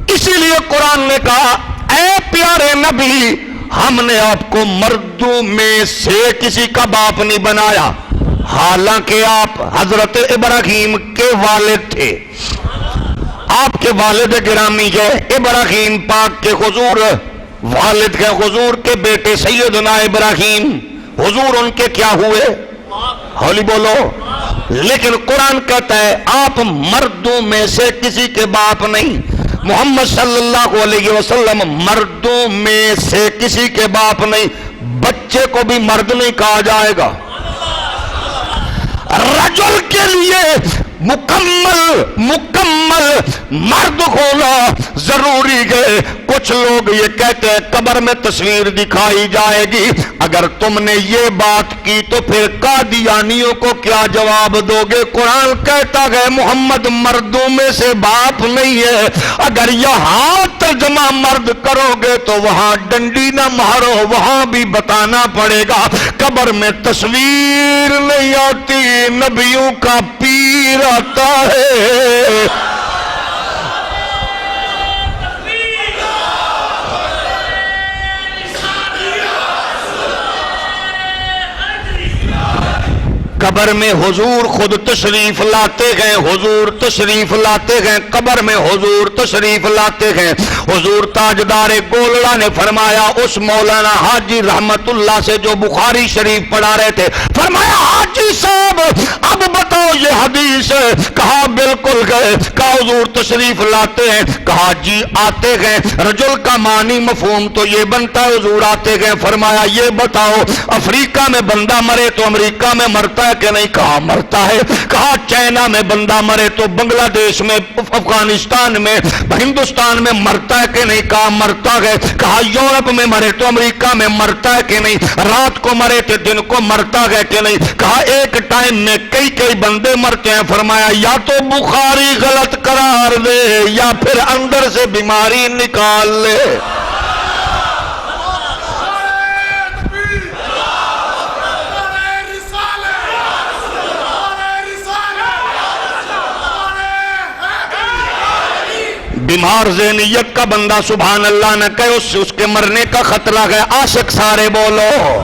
اسی لیے قرآن نے کہا اے پیارے نبی ہم نے آپ کو مردوں میں سے کسی کا باپ نہیں بنایا، حالانکہ آپ حضرت ابراہیم کے والد تھے، آپ کے والد گرامی ہے ابراہیم پاک کے حضور والد کے، حضور کے بیٹے سیدنا ابراہیم، حضور ان کے کیا ہوئے؟ ہولی بولو۔ لیکن قرآن کہتا ہے آپ مردوں میں سے کسی کے باپ نہیں، محمد صلی اللہ علیہ وسلم مردوں میں سے کسی کے باپ نہیں، بچے کو بھی مرد نہیں کہا جائے گا۔ رجل کے لیے مکمل مرد ہونا ضروری ہے، کچھ کچھ لوگ یہ کہتے ہیں قبر میں تصویر دکھائی جائے گی، اگر تم نے یہ بات کی تو پھر قادیانیوں کو کیا جواب دو گے؟ قرآن کہتا ہے محمد مردوں میں سے باپ نہیں ہے، اگر یہاں ترجمہ مرد کرو گے تو وہاں ڈنڈی نہ مارو، وہاں بھی بتانا پڑے گا قبر میں تصویر نہیں آتی، نبیوں کا پیر آتا ہے۔ قبر میں حضور خود تشریف لاتے گئے، حضور تشریف لاتے گئے، قبر میں حضور تشریف لاتے گئے۔ حضور تاجدار گولڑا نے فرمایا اس مولانا حاجی رحمت اللہ سے جو بخاری شریف پڑھا رہے تھے، فرمایا حاجی صاحب اب بتاؤ یہ حدیث ہے؟ کہا بالکل گئے۔ کہا حضور تشریف لاتے ہیں؟ کہا جی آتے گئے۔ رجل کا معنی مفہوم تو یہ بنتا ہے حضور آتے گئے۔ فرمایا یہ بتاؤ افریقہ میں بندہ مرے تو امریکہ میں مرتا ہے کہ نہیں؟ کہا مرتا ہے۔ کہا چائنا میں بندہ مرے تو بنگلہ دیش میں، افغانستان میں، ہندوستان میں مرتا ہے کہ نہیں؟ کہا مرتا ہے۔ کہا یورپ میں مرے تو امریکہ میں مرتا ہے کہ نہیں؟ رات کو مرے تو دن کو مرتا ہے کہ نہیں؟ کہا ایک ٹائم میں کئی بندے مرتے ہیں۔ فرمایا یا تو بخاری غلط قرار دے یا پھر اندر سے بیماری نکال لے۔ بیمار ذہنیت کا بندہ سبحان اللہ نہ کہے، اس کے مرنے کا خطرہ ہے۔ عاشق سارے بولو۔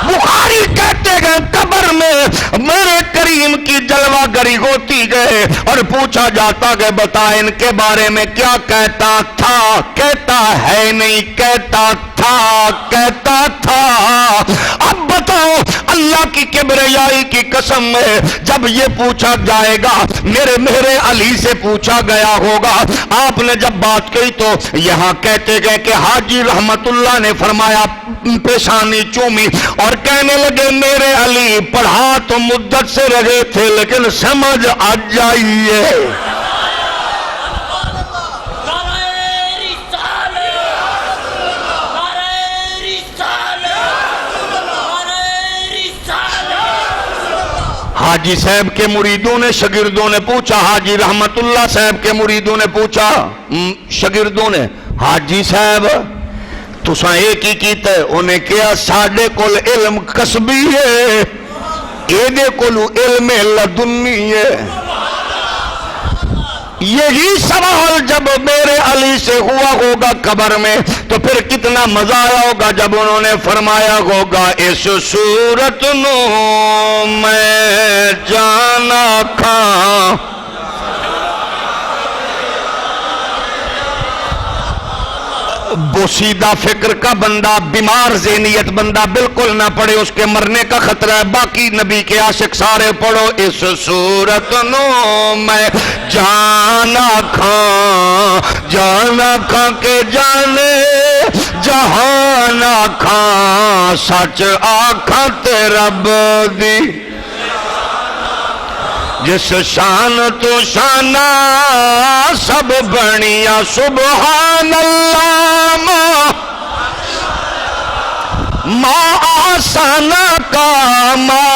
بخاری کہتے گئے قبر میں میرے کریم کی جلوہ گری ہوتی گئے اور پوچھا جاتا کہ بتا ان کے بارے میں کیا کہتا تھا؟ کہتا ہے نہیں، کہتا تھا، کہتا تھا۔ اب بتاؤ اللہ کی کبریائی کی قسم ہے جب یہ پوچھا جائے گا، میرے علی سے پوچھا گیا ہوگا، آپ نے جب بات کی تو یہاں کہتے گئے کہ حاجی رحمت اللہ نے فرمایا پیشانی چومی اور کہنے لگے میرے علی پڑھا تو مدت سے رہے تھے لیکن سمجھ آ جائیے۔ حاجی صاحب کے مریدوں نے، شاگردوں نے پوچھا، حاجی رحمت اللہ صاحب کے مریدوں نے پوچھا، شاگردوں نے، حاجی صاحب تساں ایک ہی کیتا ہے؟ انہیں کیا ساڈے کول علم کسبی ہے، ایدے کولو علم لدنی ہے۔ یہی سوال جب میرے علی سے ہوا ہوگا قبر میں تو پھر کتنا مزہ آیا ہوگا جب انہوں نے فرمایا ہوگا اس صورت نو میں جانا کھاں۔ بوسیدہ فکر کا بندہ، بیمار ذہنیت بندہ بالکل نہ پڑھے، اس کے مرنے کا خطرہ ہے۔ باقی نبی کے عاشق سارے پڑھو اس صورت نو میں جانا کھاں، جانا کھاں کے جانے جہانا کھاں، سچ آکھاں تے رب دی جس شان تو شانہ سب بنیا سبحان اللہ ما آسانہ کا ما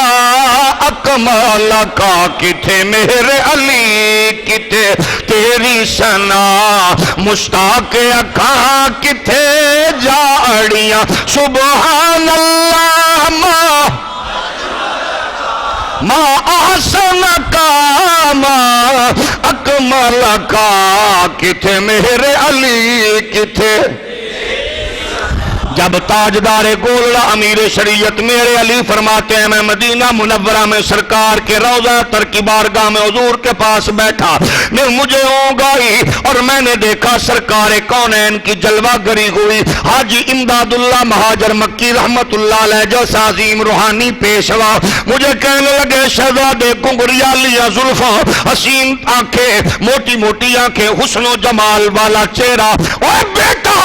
اکمال کا، کتھے میرے علی کتھے تیری ثنا مشتاق اکھاں کتھے جاڑیاں سبحان اللہ ما آسن کا ما اکمل کا، کتھے میرے علی کتھے۔ جب تاجدار گولڑا امیر شریعت میرے علی فرماتے ہیں میں مدینہ منورہ میں سرکار کے روضہ تر کی بارگاہ میں حضور کے پاس بیٹھا، مجھے اونگ آئی اور میں نے دیکھا سرکار کونین کی جلوہ گری ہوئی حاجی امداد اللہ مہاجر مکی رحمت اللہ علیہ جیسا عظیم روحانی پیشوا مجھے کہنے لگے شہزادے گنگریا لیا زلفاں، حسین آنکھیں، موٹی موٹی آنکھیں، حسن و جمال والا چہرہ، اوہ بیٹا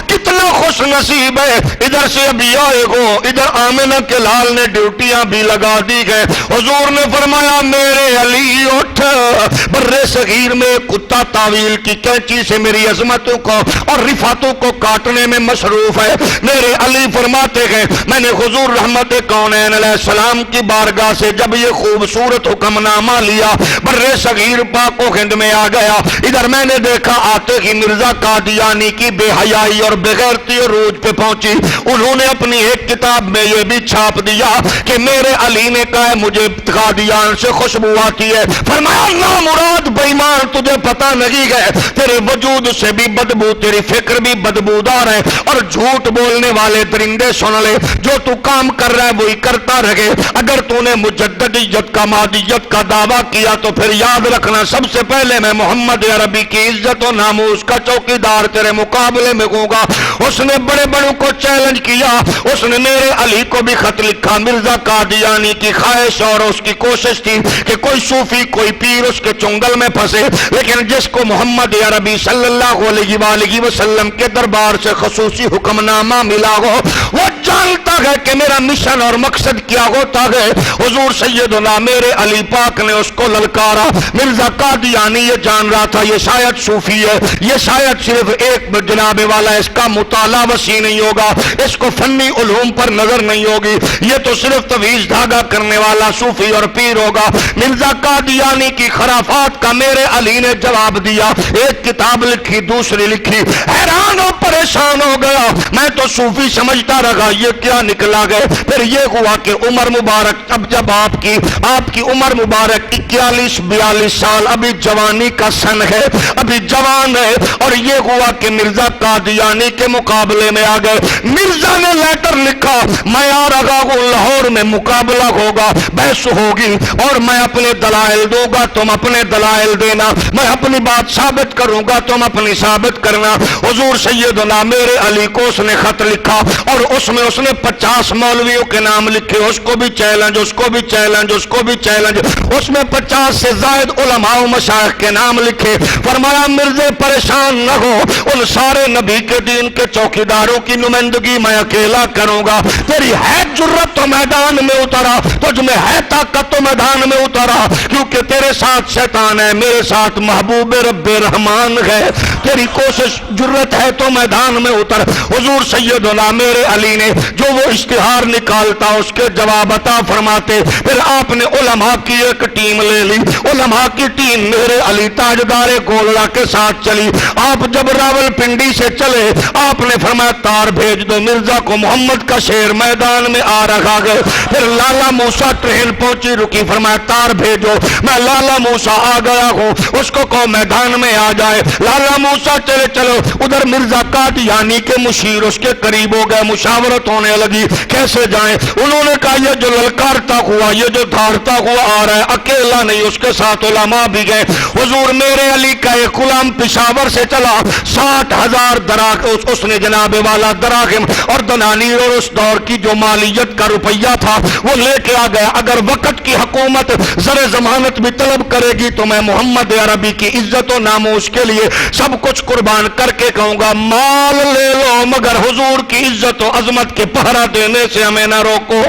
کتنا خوش نصیب ہے، ادھر سے ابھی آئے ہو، ادھر آمنہ کے لال نے ڈیوٹیاں بھی لگا دی گئے۔ حضور نے فرمایا میرے علی اٹھ وقت برے صغیر میں کتا تعویل کی کینچی سے میری عظمتوں کو اور رفعتوں کو کاٹنے میں مصروف ہے۔ میرے علی فرماتے ہیں میں نے حضور رحمت کونین علیہ السلام کی بارگاہ سے جب یہ خوبصورت حکم نامہ لیا برے صغیر پاک و ہند میں آ گیا، ادھر میں نے دیکھا آتے ہی مرزا قادیانی کی بے حیائی اور بغیرتی عروج پہ پہنچی۔ انہوں نے اپنی ایک کتاب میں یہ بھی چھاپ دیا کہ میرے علی نے کہا ہے مجھے قادیان سے خوشبو آتی ہے۔ فرمایا نامراد بے ایمان تجھے پتہ نہیں ہے تیرے وجود سے بھی بدبو، تیری فکر بھی بدبودار ہے، اور جھوٹ بولنے والے درندے سن لے، جو تو کام کر رہا ہے وہی کرتا رہے۔ اگر تو نے مجددیت کا مادیت کا دعویٰ کیا تو پھر یاد رکھنا سب سے پہلے میں محمد عربی کی عزت و ناموس کا چوکیدار تیرے مقابلے میں ہوں گا۔ اس نے بڑے بڑوں کو چیلنج کیا، اس نے میرے علی کو بھی خط لکھا۔ مرزا قادیانی کی خواہش اور اس کی کوشش تھی کہ کوئی صوفی کوئی پیر اس کے چنگل میں پھنسے، لیکن جس کو محمد عربی صلی اللہ علیہ وآلہ وسلم کے دربار سے خصوصی حکم نامہ ملا ہو وہ جانتا ہے کہ میرا مشن اور مقصد کیا ہوتا ہے۔ حضور سیدنا میرے علی پاک نے اس کو للکارا۔ مرزا قادیانی یہ جان رہا تھا یہ شاید صوفی ہے، یہ شاید صرف ایک جناب والا، اس کا مطالعہ وسیع نہیں ہوگا، اس کو فنی علوم پر نظر نہیں ہوگی، یہ تو صرف تویز دھاگا کرنے والا صوفی اور پیر ہوگا۔ مرزا قادیانی کی خرافات کا میرے علی نے جواب دیا، ایک کتاب لکھی دوسری لکھی، حیران و پریشان ہو گیا۔ میں تو صوفی سمجھتا رہا یہ کیا نکلا گئے۔ پھر یہ ہوا کہ عمر مبارک اب جب آپ کی عمر مبارک 41-42 سال، ابھی جوانی کا سن ہے، ابھی جوان ہے، اور یہ ہوا کہ مرزا قادیانی کے مقابلے میں آ گئے۔ مرزا نے لیٹر لکھا میں آ رہا ہوں، لاہور میں مقابلہ ہوگا، بحث ہوگی، اور میں اپنے دلائل دوں گا تم اپنے دلائل دینا، میں اپنی بات ثابت کروں گا تم اپنی ثابت کرنا۔ حضور سیدنا میرے علی کو اس نے خط لکھا اور اس میں اس نے 50 مولویوں کے نام لکھے، اس کو بھی چیلنج، اس کو بھی چیلنج، اس کو بھی چیلنج، اس میں 50 سے زائد علماء و مشائخ کے نام لکھے۔ فرمایا مرزے پریشان نہ ہو، ان سارے نبی کے دین کے چوکیداروں کی نمائندگی میں اکیلا کروں گا۔ تیری ہے جرت تو میدان میں اترا، تجھ میں ہے طاقت تو میدان میں اترا، کیونکہ تیرے ساتھ شیطان ہے، میرے ساتھ محبوب رب رحمان ہے، تیری کوشش جرت ہے تو میدان میں اتر۔ حضور سیدنا میرے علی نے جو وہ اشتہار نکالتا اس کے جواب عطا فرماتے۔ پھر آپ نے علماء کی ایک ٹیم لے لی، علماء کی ٹیم میرے علی تاجدار گولڑا کے ساتھ چلی۔ آپ جب راول پنڈی سے چلے آپ نے فرمایا تار بھیج دو، مرزا کو محمد کا شیر میدان میں آ رہا ہے۔ پھر لالا موسیٰ ٹرین پہنچی رکی، فرمایا تار بھیجو، میں لالا موسیٰ آ گیا ہوں، اس کو کہو میدان میں آ جائے۔ لالا موسیٰ چلے چلو، ادھر مرزا قادیانی کے مشیر اس کے قریب ہو گئے، مشاورت ہونے لگی کیسے جائیں۔ انہوں نے کہا یہ جو للکارتا ہوا، یہ جو دھارتا ہوا آ رہا ہے اکیلا نہیں، اس کے ساتھ علماء بھی گئے۔ حضور میرے علی کا ایک غلام پشاور سے چلا، 60,000 دراہم اس نے جناب والا دراہم اور دنانیر اور اس دور کی جو مالیت کا روپیہ تھا وہ لے کے آ گیا۔ اگر وقت کی حکومت زر ضمانت بھی طلب کرے گی تو میں محمد عربی کی عزت و ناموس کے لیے سب کچھ قربان کر کے کہوں گا مال لے لو، مگر حضور کی عزت و عظمت کے پہرا دینے سے ہمیں نہ روکو۔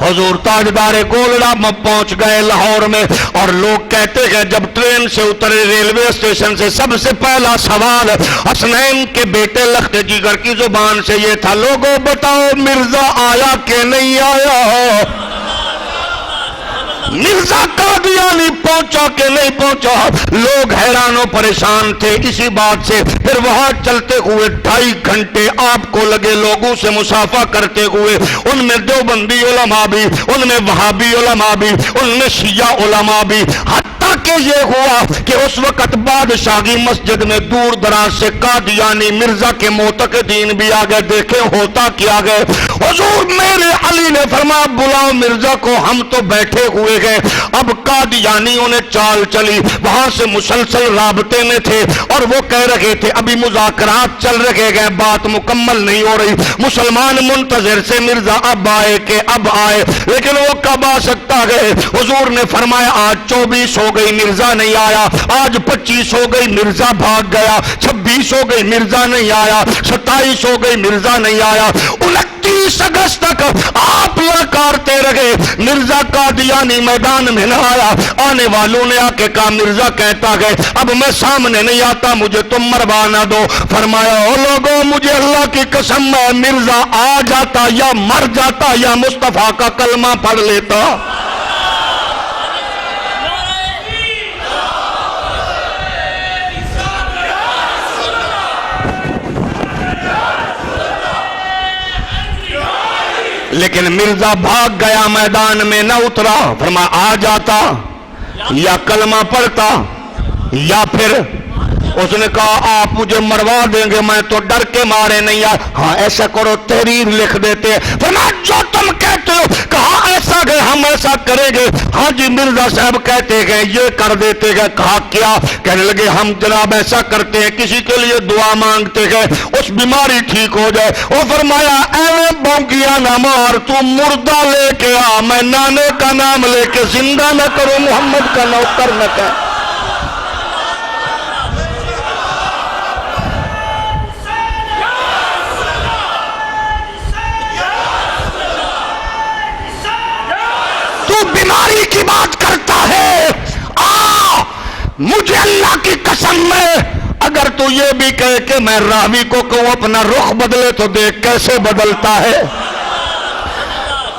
حضور تاجدار گولڑا پہنچ گئے لاہور میں، اور لوگ کہتے ہیں جب ٹرین سے اترے ریلوے اسٹیشن سے سب سے پہلا سوال حسنین کے بیٹے لخت جگر کی زبان سے یہ تھا، لوگوں بتاؤ مرزا آیا کہ نہیں آیا؟ مرزا قادیانی پہنچا کہ نہیں پہنچا؟ لوگ حیران و پریشان تھے اسی بات سے۔ پھر وہاں چلتے ہوئے 2.5 گھنٹے آپ کو لگے لوگوں سے مسافہ کرتے ہوئے، ان میں دیوبندی علماء بھی، ان میں وہابی علماء بھی، ان میں شیعہ علماء بھی، حتیٰ کہ یہ ہوا کہ اس وقت بادشاہی مسجد میں دور دراز سے قادیانی مرزا کے معتقدین بھی آگے دیکھے ہوتا کیا گئے۔ حضور میرے علی نے فرمایا بلاؤ مرزا کو، ہم تو بیٹھے ہوئے گئے۔ اب قادیانیوں نے چال چلی، وہاں سے مسلسل رابطے میں تھے اور وہ کہہ رہے تھے ابھی مذاکرات چل رہے گئے، بات مکمل نہیں ہو رہی، مسلمان منتظر سے مرزا اب آئے کہ اب آئے، لیکن وہ کب آ سکتا ہے؟ حضور نے فرمایا آج 24 ہو گئی مرزا نہیں آیا، آج 25 ہو گئی مرزا بھاگ گیا، 26 ہو گئی مرزا نہیں آیا، 27 ہو گئی مرزا نہیں آیا، 29 25 اگست تک آپ للکارتے رہے، مرزا قادیانی میدان میں نہ آیا۔ آنے والوں نے آ کے کہا مرزا کہتا ہے اب میں سامنے نہیں آتا، مجھے تم مروا نہ دو۔ فرمایا او لوگوں مجھے اللہ کی قسم ہے مرزا آ جاتا یا مر جاتا یا مصطفیٰ کا کلمہ پڑھ لیتا۔ لیکن مرزا بھاگ گیا، میدان میں نہ اترا۔ فرمایا آ جاتا یا کلمہ پڑھتا یا پھر اس نے کہا آپ مجھے مروا دیں گے، میں تو ڈر کے مارے نہیں آیا۔ ہاں ایسا کرو تحریر لکھ دیتے۔ فرمایا جو تم کہتے ہو۔ کہا ایسا گئے ہم ایسا کریں گے۔ ہاں جی مرزا صاحب کہتے گئے یہ کر دیتے گئے۔ کہا کیا؟ کہنے لگے ہم جناب ایسا کرتے ہیں کسی کے لیے دعا مانگتے گئے اس بیماری ٹھیک ہو جائے۔ وہ فرمایا ایویں بونکیا نہ مار، تو مردہ لے کے آ، میں نانے کا نام لے کے زندہ نہ کروں، محمد کا نوکر نہ کہ۔ بیماری کی بات کرتا ہے، مجھے اللہ کی قسم میں اگر تو یہ بھی کہے کہ میں راوی کو کہوں اپنا رخ بدلے تو دیکھ کیسے بدلتا ہے۔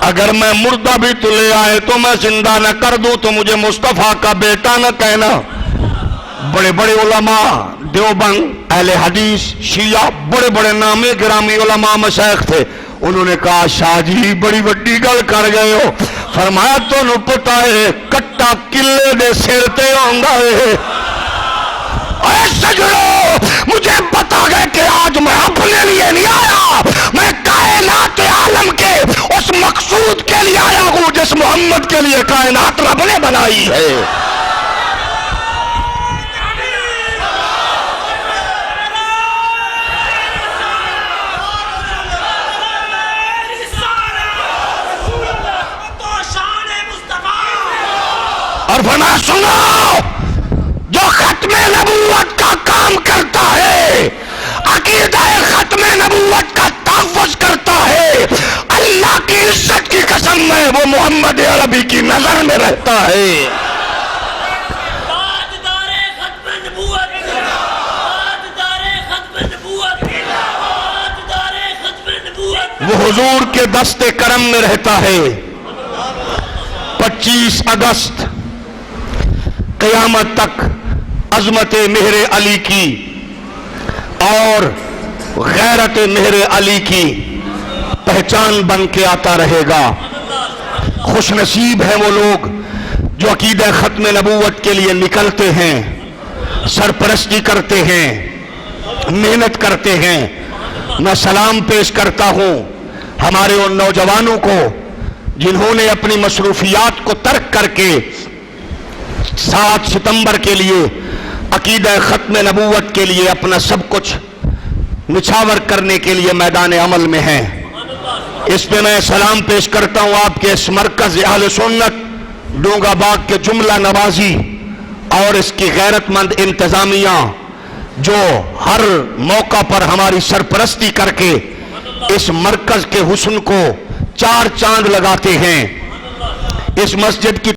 اگر میں مردہ بھی تو لے آئے تو میں زندہ نہ کر دوں تو مجھے مصطفیٰ کا بیٹا نہ کہنا۔ بڑے بڑے علماء دیوبند اہل حدیث شیعہ بڑے بڑے نامی گرامی علماء مشائخ تھے، انہوں نے کہا شاہ جی بڑی وڈی گل کر گئے ہو۔ فرمایا تو نو پتا ہے کٹا قلعے دے سر تے ہوندا ہے۔ اے سجڑو مجھے پتا ہے کہ آج میں اپنے لیے نہیں آیا، میں کائنات عالم کے اس مقصود کے لیے آیا ہوں جس محمد کے لیے کائنات رب نے بنائی ہے۔ اور فرمایا سنو جو ختم نبوت کا کام کرتا ہے، عقیدہ ختم نبوت کا تحفظ کرتا ہے، اللہ کی عزت کی قسم میں وہ محمد عربی کی نظر میں رہتا ہے۔ وہ حضور کے دست کرم میں رہتا ہے۔ 25 اگست قیامت تک عظمت مہر علی کی اور غیرت مہر علی کی پہچان بن کے آتا رہے گا۔ خوش نصیب ہیں وہ لوگ جو عقیدہ ختم نبوت کے لیے نکلتے ہیں، سرپرستی کرتے ہیں، محنت کرتے ہیں۔ میں سلام پیش کرتا ہوں ہمارے ان نوجوانوں کو جنہوں نے اپنی مصروفیات کو ترک کر کے 7 ستمبر کے لیے عقیدہ ختم نبوت کے لیے اپنا سب کچھ نچھاور کرنے کے لیے میدان عمل میں ہیں۔ اس پہ میں سلام پیش کرتا ہوں آپ کے اس مرکز اہل سنت ڈونگا باغ کے جملہ نوازی اور اس کی غیرت مند انتظامیہ جو ہر موقع پر ہماری سرپرستی کر کے اس مرکز کے حسن کو 4 چاند لگاتے ہیں۔ اس مسجد کی